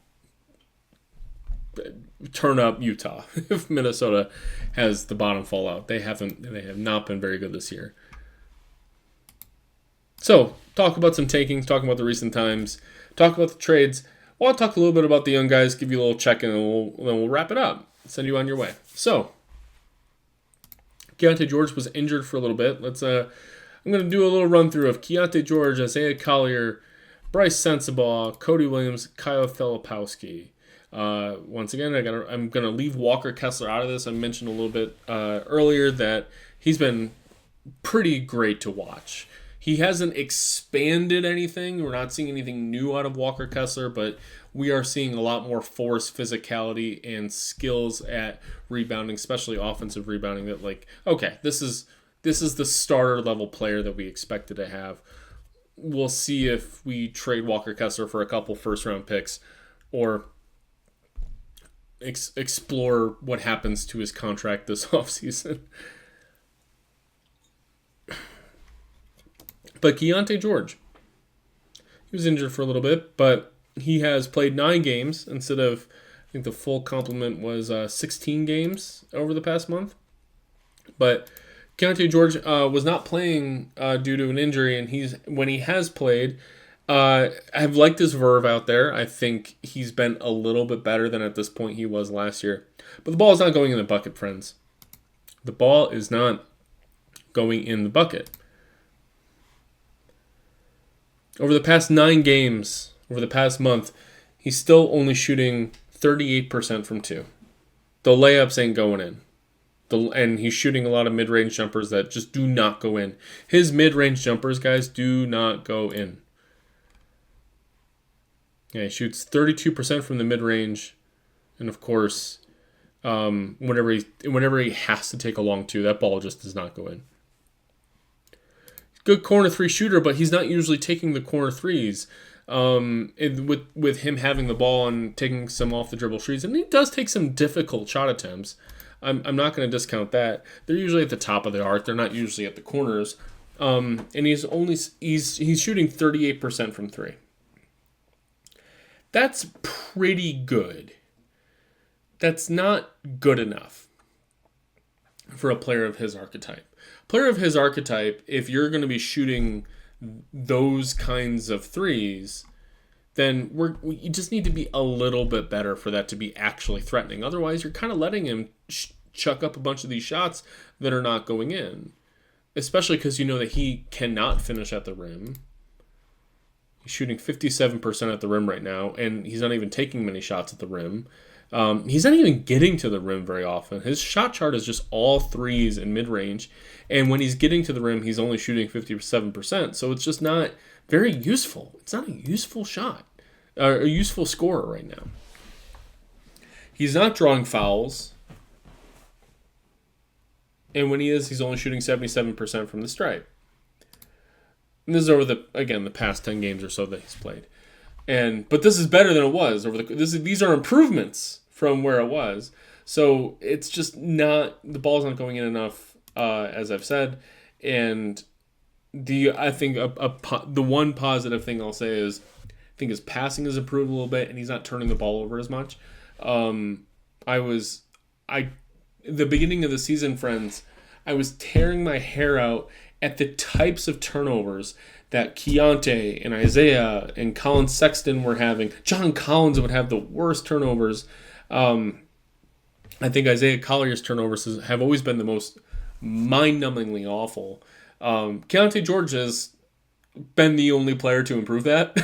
turn up Utah if Minnesota has the bottom fall out. They have not been very good this year. So, talk about some takings, talk about the recent times, talk about the trades. Well, I'll talk a little bit about the young guys, give you a little check-in, and then we'll wrap it up. Send you on your way. So, Keontae George was injured for a little bit. I'm going to do a little run-through of Keontae George, Isaiah Collier, Bryce Sensabaugh, Cody Williams, Kyle Filipowski. Once again, I'm going to leave Walker Kessler out of this. I mentioned a little bit earlier that he's been pretty great to watch. He hasn't expanded anything. We're not seeing anything new out of Walker Kessler, but we are seeing a lot more force, physicality, and skills at rebounding, especially offensive rebounding. That this is the starter level player that we expected to have. We'll see if we trade Walker Kessler for a couple first round picks or explore what happens to his contract this offseason. But Keontae George, he was injured for a little bit, but he has played 9 games instead of, I think the full complement was 16 games over the past month. But Keontae George was not playing due to an injury, and when he has played, I've liked his verve out there. I think he's been a little bit better than at this point he was last year. But the ball is not going in the bucket, friends. The ball is not going in the bucket. Over the past 9 games, over the past month, he's still only shooting 38% from 2. The layups ain't going in. And he's shooting a lot of mid-range jumpers that just do not go in. His mid-range jumpers, guys, do not go in. Yeah, he shoots 32% from the mid-range. And, of course, whenever he has to take a long 2, that ball just does not go in. Good corner 3 shooter, but he's not usually taking the corner 3s. With him having the ball and taking some off the dribble threes, and he does take some difficult shot attempts. I'm not going to discount that. They're usually at the top of the arc. They're not usually at the corners. And he's shooting 38% from 3. That's pretty good. That's not good enough for a player of his archetype. Player of his archetype, if you're going to be shooting those kinds of threes, then you just need to be a little bit better for that to be actually threatening. Otherwise, you're kind of letting him chuck up a bunch of these shots that are not going in, especially because you know that he cannot finish at the rim. He's shooting 57% at the rim right now, and he's not even taking many shots at the rim. He's not even getting to the rim very often. His shot chart is just all threes and mid-range, and when he's getting to the rim, he's only shooting 57%, so it's just not very useful. It's not a useful shot, or a useful scorer right now. He's not drawing fouls, and when he is, he's only shooting 77% from the stripe. And this is over the past 10 games or so that he's played. But this is better than it was these are improvements from where it was. So it's just not, the ball's not going in enough, as I've said. And I think the one positive thing I'll say is, I think his passing has improved a little bit, and he's not turning the ball over as much. The beginning of the season, friends, I was tearing my hair out at the types of turnovers that Keontae and Isaiah and Colin Sexton were having. John Collins would have the worst turnovers. I think Isaiah Collier's turnovers have always been the most mind-numbingly awful. Keontae George has been the only player to improve that.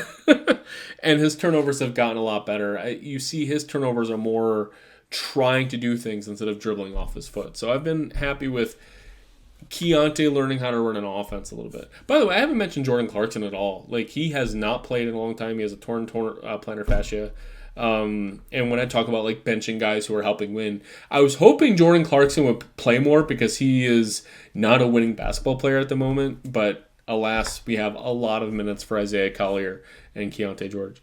And his turnovers have gotten a lot better. You see his turnovers are more trying to do things instead of dribbling off his foot. So I've been happy with Keontae learning how to run an offense a little bit. By the way, I haven't mentioned Jordan Clarkson at all. Like, he has not played in a long time. He has a torn plantar fascia. And when I talk about like benching guys who are helping win, I was hoping Jordan Clarkson would play more because he is not a winning basketball player at the moment. But alas, we have a lot of minutes for Isaiah Collier and Keontae George.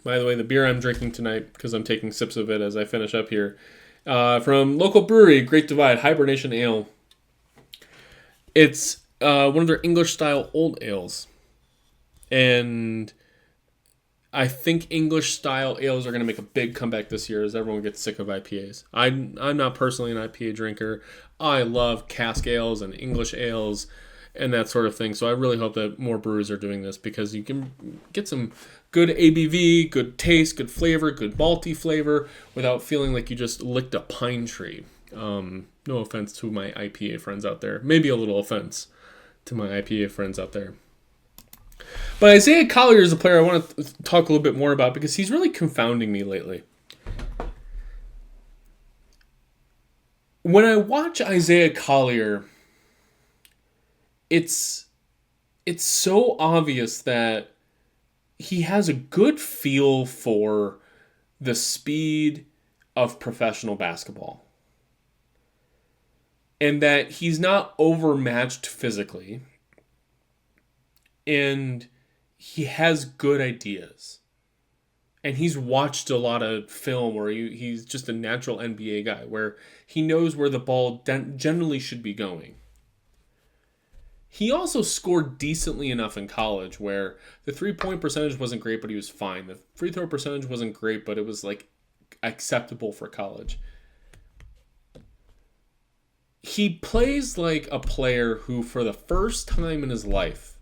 By the way, the beer I'm drinking tonight, because I'm taking sips of it as I finish up here, from local brewery, Great Divide, Hibernation Ale. It's one of their English-style old ales. And I think English-style ales are going to make a big comeback this year as everyone gets sick of IPAs. I'm not personally an IPA drinker. I love cask ales and English ales and that sort of thing. So I really hope that more breweries are doing this because you can get some good ABV, good taste, good flavor, good malty flavor without feeling like you just licked a pine tree. No offense to my IPA friends out there. Maybe a little offense to my IPA friends out there. But Isaiah Collier is a player I want to talk a little bit more about because he's really confounding me lately. When I watch Isaiah Collier, it's so obvious that he has a good feel for the speed of professional basketball. And that he's not overmatched physically. And he has good ideas. And he's watched a lot of film where he's just a natural NBA guy, where he knows where the ball generally should be going. He also scored decently enough in college where the three-point percentage wasn't great, but he was fine. The free throw percentage wasn't great, but it was like acceptable for college. He plays like a player who, for the first time in his life,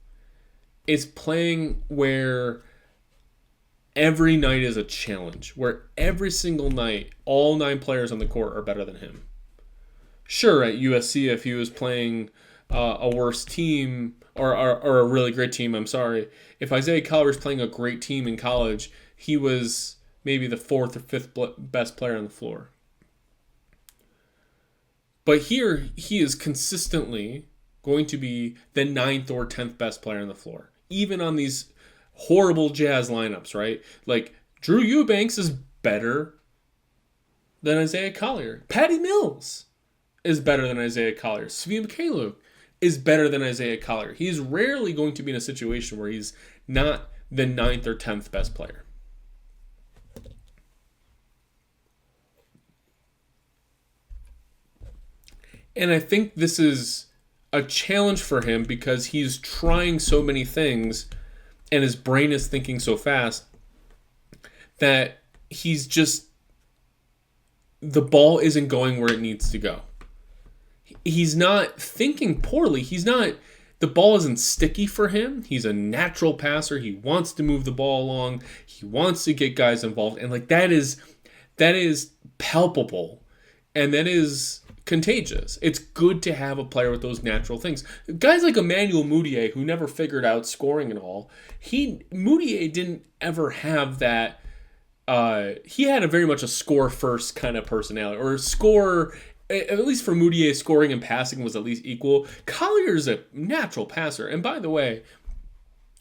is playing where every night is a challenge, where every single night, all 9 players on the court are better than him. Sure, at USC, if he was playing a worse team, or a really great team, if Isaiah Collier was playing a great team in college, he was maybe the 4th or 5th best player on the floor. But here, he is consistently going to be the 9th or 10th best player on the floor. Even on these horrible Jazz lineups, right? Like, Drew Eubanks is better than Isaiah Collier. Patty Mills is better than Isaiah Collier. Svi Mykhailiuk is better than Isaiah Collier. He's rarely going to be in a situation where he's not the 9th or 10th best player. And I think this is a challenge for him because he's trying so many things and his brain is thinking so fast that the ball isn't going where it needs to go. He's not thinking poorly. The ball isn't sticky for him. He's a natural passer. He wants to move the ball along. He wants to get guys involved. And like that is palpable. And that is contagious. It's good to have a player with those natural things. Guys like Emmanuel Mudiay, who never figured out scoring and all, Mudiay didn't ever have that. He had a very much a score first kind of personality, or score. At least for Mudiay, scoring and passing was at least equal. Collier's a natural passer, and by the way,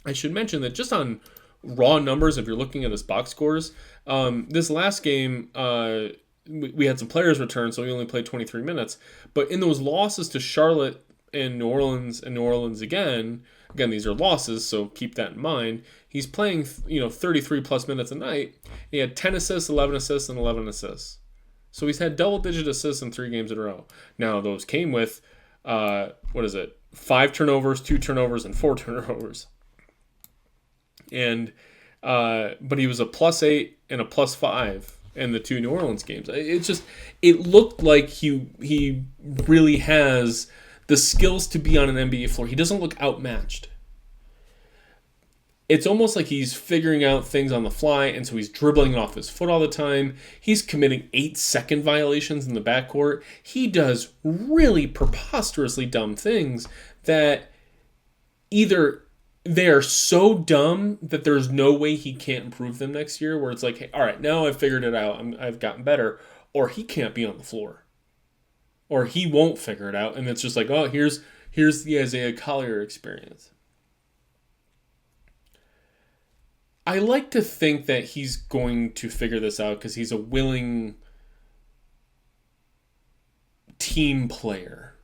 I should mention that just on raw numbers, if you're looking at his box scores, this last game, we had some players return, so he only played 23 minutes. But in those losses to Charlotte and New Orleans again, these are losses, so keep that in mind. He's playing, 33 plus minutes a night. He had 10 assists, 11 assists, and 11 assists. So he's had double-digit assists in 3 games in a row. Now, those came with, 5 turnovers, 2 turnovers, and 4 turnovers. And but he was a +8 and a +5 in the 2 New Orleans games. It looked like he really has the skills to be on an NBA floor. He doesn't look outmatched. It's almost like he's figuring out things on the fly, and so he's dribbling off his foot all the time. He's committing 8-second violations in the backcourt. He does really preposterously dumb things that either they are so dumb that there's no way he can't improve them next year, where it's like, hey, all right, now I've figured it out. I've gotten better. Or he can't be on the floor. Or he won't figure it out, and it's just like, oh, here's the Isaiah Collier experience. I like to think that he's going to figure this out because he's a willing team player.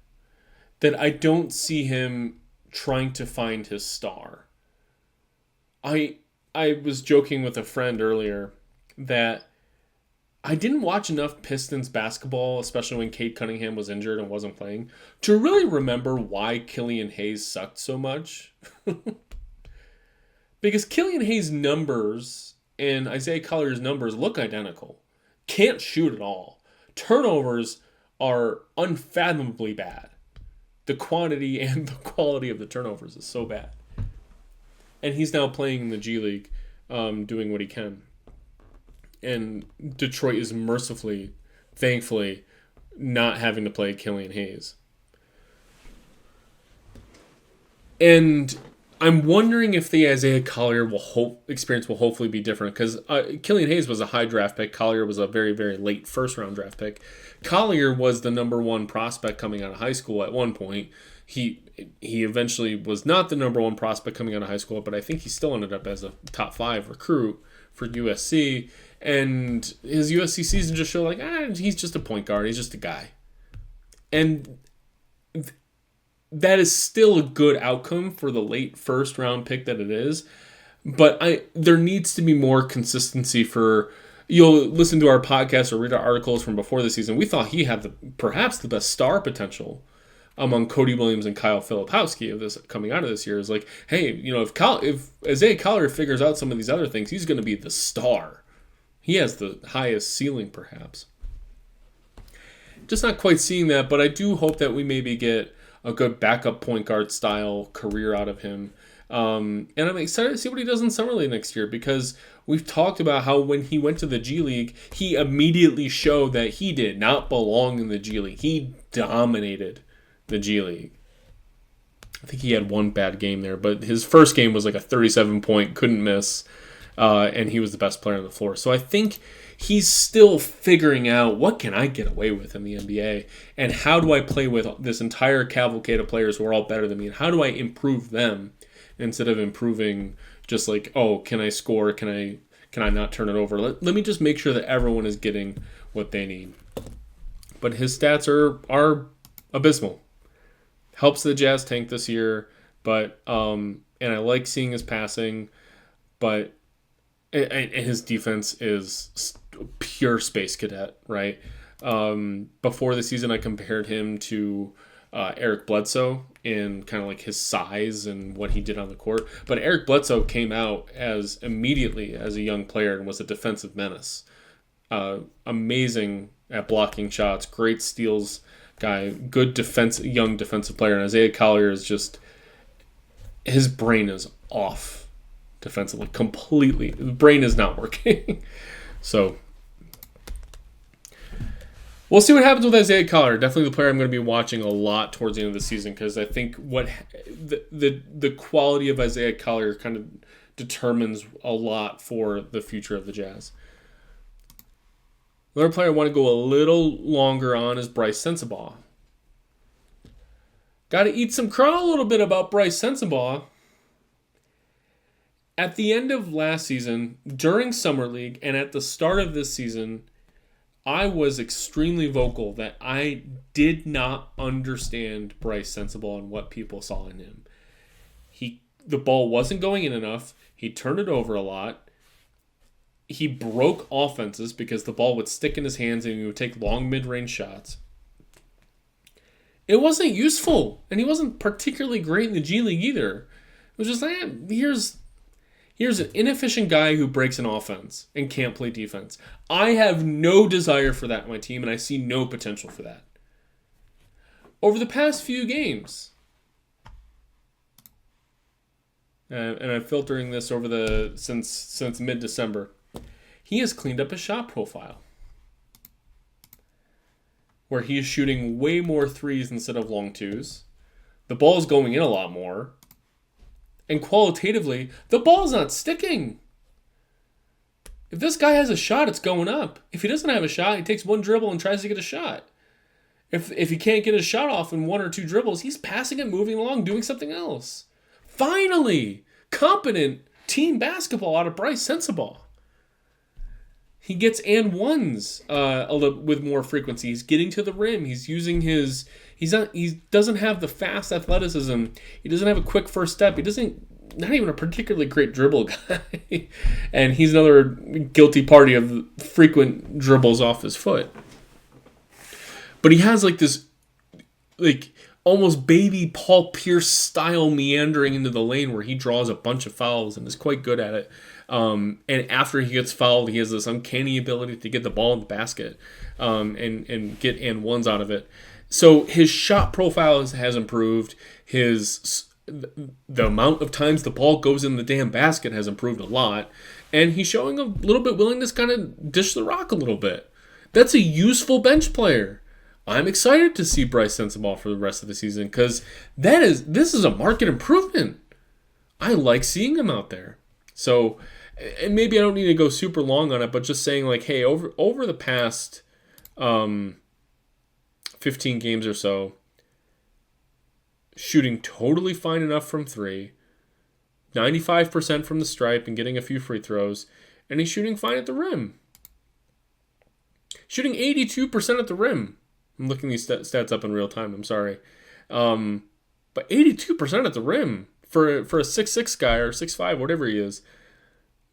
That I don't see him trying to find his star. I was joking with a friend earlier that I didn't watch enough Pistons basketball, especially when Cade Cunningham was injured and wasn't playing, to really remember why Killian Hayes sucked so much. Because Killian Hayes' numbers and Isaiah Collier's numbers look identical. Can't shoot at all. Turnovers are unfathomably bad. The quantity and the quality of the turnovers is so bad. And he's now playing in the G League, doing what he can. And Detroit is mercifully, thankfully, not having to play Killian Hayes. And I'm wondering if the Isaiah Collier experience will hopefully be different, because Killian Hayes was a high draft pick. Collier was a very, very late first-round draft pick. Collier was the number 1 prospect coming out of high school at one point. He eventually was not the number 1 prospect coming out of high school, but I think he still ended up as a top 5 recruit for USC. And his USC season just showed he's just a point guard. He's just a guy. And that is still a good outcome for the late first round pick that it is. But there needs to be more consistency for, you'll listen to our podcast or read our articles from before the season. We thought he had perhaps the best star potential among Cody Williams and Kyle Filipowski of this coming out of this year. Is like, hey, if Isaiah Collier figures out some of these other things, he's going to be the star. He has the highest ceiling, perhaps. Just not quite seeing that, but I do hope that we maybe get a good backup point guard style career out of him. And I'm excited to see what he does in Summer League next year, because we've talked about how when he went to the G League, he immediately showed that he did not belong in the G League. He dominated the G League. I think he had one bad game there, but his first game was like a 37-point, couldn't miss, and he was the best player on the floor. So I think he's still figuring out, what can I get away with in the NBA, and how do I play with this entire cavalcade of players who are all better than me, and how do I improve them instead of improving just like, oh, can I score? Can I not turn it over? Let me just make sure that everyone is getting what they need. But his stats are abysmal. Helps the Jazz tank this year, but and I like seeing his passing, but and his defense is pure space cadet, right? Before the season, I compared him to Eric Bledsoe in kind of like his size and what he did on the court. But Eric Bledsoe came out immediately as a young player and was a defensive menace. Amazing at blocking shots, great steals guy, good young defensive player. And Isaiah Collier is just, his brain is off defensively completely. The brain is not working. So We'll see what happens with Isaiah Collier. Definitely the player I'm going to be watching a lot towards the end of the season, because I think what the quality of Isaiah Collier kind of determines a lot for the future of the Jazz. Another player I want to go a little longer on is Bryce Sensabaugh. Got to eat some crow a little bit about Bryce Sensabaugh. At the end of last season, during Summer League, and at the start of this season, I was extremely vocal that I did not understand Bryce Sensabaugh and what people saw in him. The ball wasn't going in enough. He turned it over a lot. He broke offenses because the ball would stick in his hands and he would take long mid-range shots. It wasn't useful, and he wasn't particularly great in the G League either. It was just like, here's an inefficient guy who breaks an offense and can't play defense. I have no desire for that in my team, and I see no potential for that. Over the past few games, and I'm filtering this over since mid-December, he has cleaned up his shot profile, where he is shooting way more threes instead of long twos. The ball is going in a lot more. And qualitatively, the ball's not sticking. If this guy has a shot, it's going up. If he doesn't have a shot, he takes one dribble and tries to get a shot. If he can't get a shot off in one or two dribbles, he's passing it, moving along, doing something else. Finally, competent team basketball out of Bryce Sensabaugh. He gets and ones with more frequency. He's getting to the rim. He's using his. He doesn't have the fast athleticism. He doesn't have a quick first step. Not even a particularly great dribble guy. And he's another guilty party of frequent dribbles off his foot. But he has this almost baby Paul Pierce style meandering into the lane where he draws a bunch of fouls and is quite good at it. And after he gets fouled, he has this uncanny ability to get the ball in the basket and get and ones out of it. So his shot profile has improved. The amount of times the ball goes in the damn basket has improved a lot. And he's showing a little bit willingness to kind of dish the rock a little bit. That's a useful bench player. I'm excited to see Bryce Sensabaugh for the rest of the season, because this is a market improvement. I like seeing him out there. So, and maybe I don't need to go super long on it, but just saying hey, over the past 15 games or so, shooting totally fine enough from three, 95% from the stripe and getting a few free throws, and he's shooting fine at the rim. Shooting 82% at the rim. I'm looking these stats up in real time, I'm sorry. But 82% at the rim for a 6'6 guy or 6'5, whatever he is,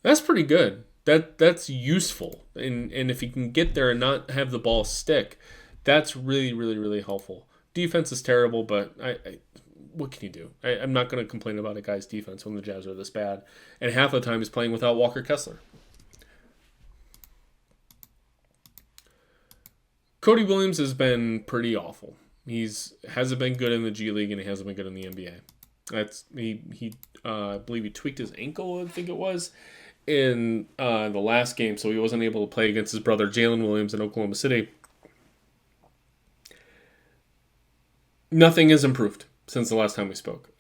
that's pretty good. That's useful. And if he can get there and not have the ball stick, that's really, really, really helpful. Defense is terrible, but what can you do? I'm not going to complain about a guy's defense when the Jazz are this bad. And half the time he's playing without Walker Kessler. Cody Williams has been pretty awful. Hasn't been good in the G League, and he hasn't been good in the NBA. I believe he tweaked his ankle, I think it was, in the last game, so he wasn't able to play against his brother Jalen Williams in Oklahoma City. Nothing has improved since the last time we spoke.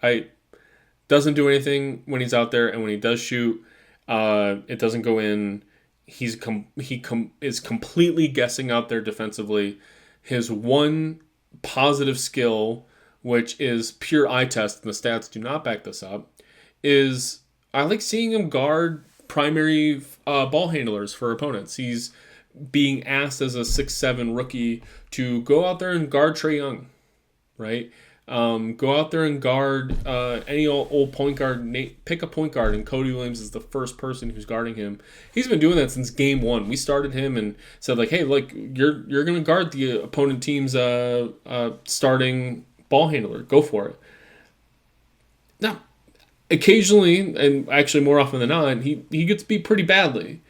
Doesn't do anything when he's out there, and when he does shoot, it doesn't go in. He is completely guessing out there defensively. His one positive skill, which is pure eye test, and the stats do not back this up, is I like seeing him guard primary ball handlers for opponents. He's being asked as a 6'7" rookie to go out there and guard Trae Young, right? Go out there and guard any old point guard. Pick a point guard, and Cody Williams is the first person who's guarding him. He's been doing that since game one. We started him and said, hey, you're going to guard the opponent team's starting ball handler. Go for it. Now, occasionally, and actually more often than not, he gets beat pretty badly.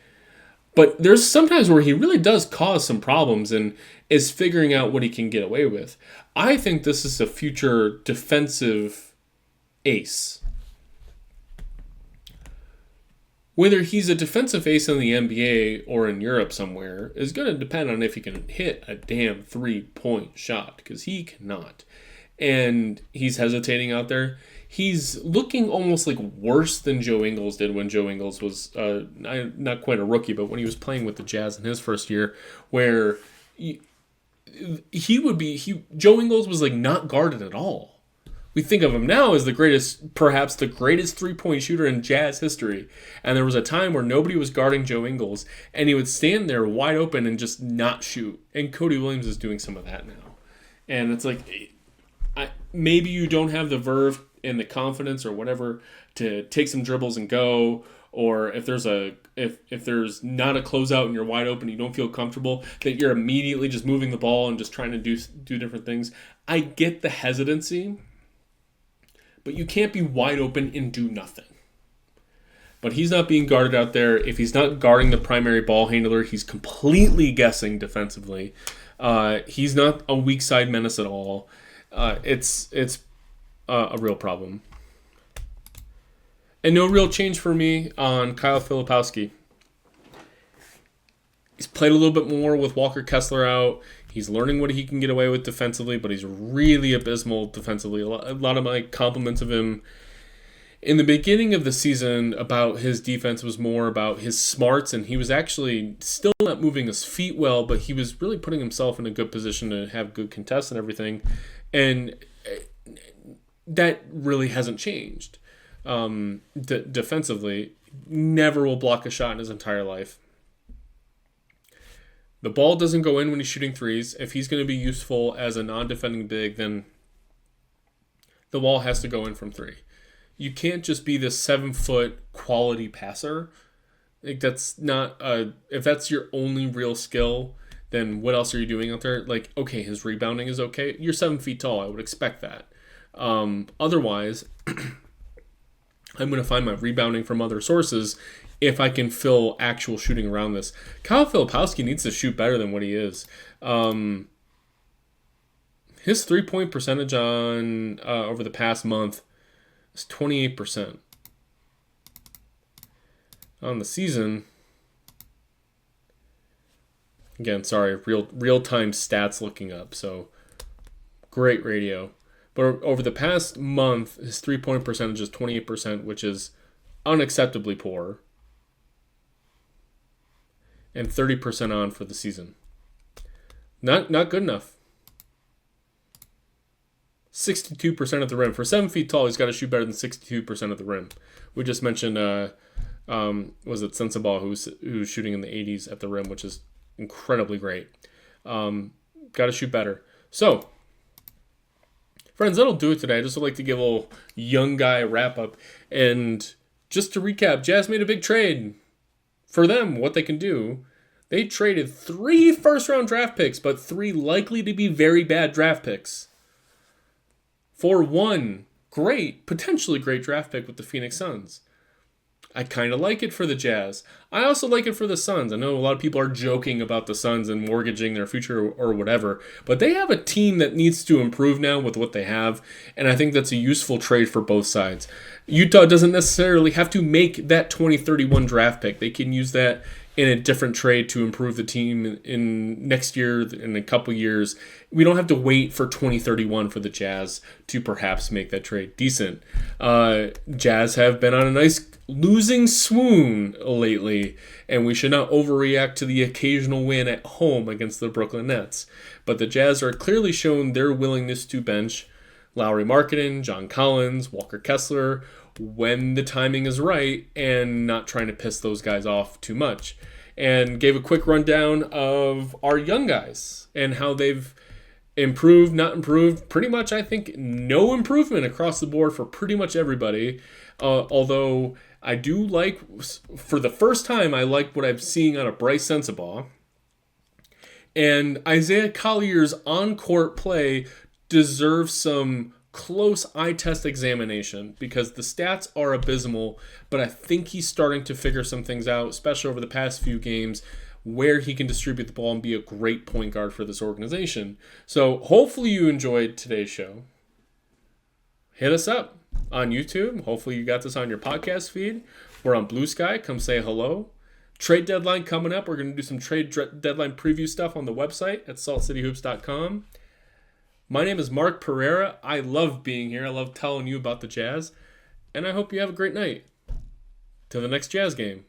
But there's sometimes where he really does cause some problems and is figuring out what he can get away with. I think this is a future defensive ace. whether he's a defensive ace in the NBA or in Europe somewhere is going to depend on if he can hit a damn 3-point shot, because he cannot. And he's hesitating out there. He's looking almost like worse than Joe Ingles did when Joe Ingles was not quite a rookie, but when he was playing with the Jazz in his first year, where Joe Ingles was like not guarded at all. We think of him now as perhaps the greatest 3-point shooter in Jazz history. And there was a time where nobody was guarding Joe Ingles, and he would stand there wide open and just not shoot. And Cody Williams is doing some of that now. And it's like, maybe you don't have the verve and the confidence or whatever to take some dribbles and go, or if there's not a closeout and you're wide open, you don't feel comfortable, that you're immediately just moving the ball and just trying to do different things. I get the hesitancy, but you can't be wide open and do nothing. But he's not being guarded out there. If he's not guarding the primary ball handler, he's completely guessing defensively. He's not a weak side menace at all. It's a real problem. And no real change for me on Kyle Filipowski. He's played a little bit more with Walker Kessler out. He's learning what he can get away with defensively, but he's really abysmal defensively. A lot of my compliments of him in the beginning of the season about his defense was more about his smarts, and he was actually still not moving his feet well, but he was really putting himself in a good position to have good contests and everything. And that really hasn't changed. Defensively, never will block a shot in his entire life. The ball doesn't go in when he's shooting threes. If he's going to be useful as a non-defending big, then the ball has to go in from three. You can't just be this 7-foot quality passer. Like, that's not if that's your only real skill, then what else are you doing out there? Like, okay, his rebounding is okay. You're 7 feet tall. I would expect that. Otherwise, I'm going to find my rebounding from other sources if I can fill actual shooting around this. Kyle Filipowski needs to shoot better than what he is. His 3-point percentage on over the past month is 28%. On the season, again, sorry, real-time stats looking up, so great radio. But over the past month, his 3-point percentage is 28%, which is unacceptably poor. And 30% on for the season. Not good enough. 62% at the rim. For 7 feet tall, he's got to shoot better than 62% at the rim. We just mentioned, was it Sensabaugh, who's shooting in the 80s at the rim, which is incredibly great. Got to shoot better. So, friends, that'll do it today. I just would like to give a little young guy wrap up. And just to recap, Jazz made a big trade. For them, what they can do, they traded 3 first-round draft picks, but 3 likely to be very bad draft picks, for 1 potentially great draft pick with the Phoenix Suns. I kind of like it for the Jazz. I also like it for the Suns. I know a lot of people are joking about the Suns and mortgaging their future or whatever, but they have a team that needs to improve now with what they have, and I think that's a useful trade for both sides. Utah doesn't necessarily have to make that 2031 draft pick. They can use that in a different trade to improve the team in next year, in a couple years. We don't have to wait for 2031 for the Jazz to perhaps make that trade decent. Jazz have been on a nice losing swoon lately, and we should not overreact to the occasional win at home against the Brooklyn Nets. But the Jazz are clearly shown their willingness to bench Lauri Markkanen, John Collins, Walker Kessler, when the timing is right, and not trying to piss those guys off too much. And gave a quick rundown of our young guys and how they've improved, not improved. Pretty much, I think, no improvement across the board for pretty much everybody. Although I do like, for the first time, I like what I'm seeing out of Bryce Sensabaugh. And Isaiah Collier's on-court play deserves some close eye test examination, because the stats are abysmal, but I think he's starting to figure some things out, especially over the past few games, where he can distribute the ball and be a great point guard for this organization. So hopefully you enjoyed today's show. Hit us up on YouTube. Hopefully you got this on your podcast feed. We're on Blue Sky. Come say hello. Trade deadline coming up. We're going to do some deadline preview stuff on the website at saltcityhoops.com. My name is Mark Pereira. I love being here. I love telling you about the Jazz. And I hope you have a great night. Till the next Jazz game.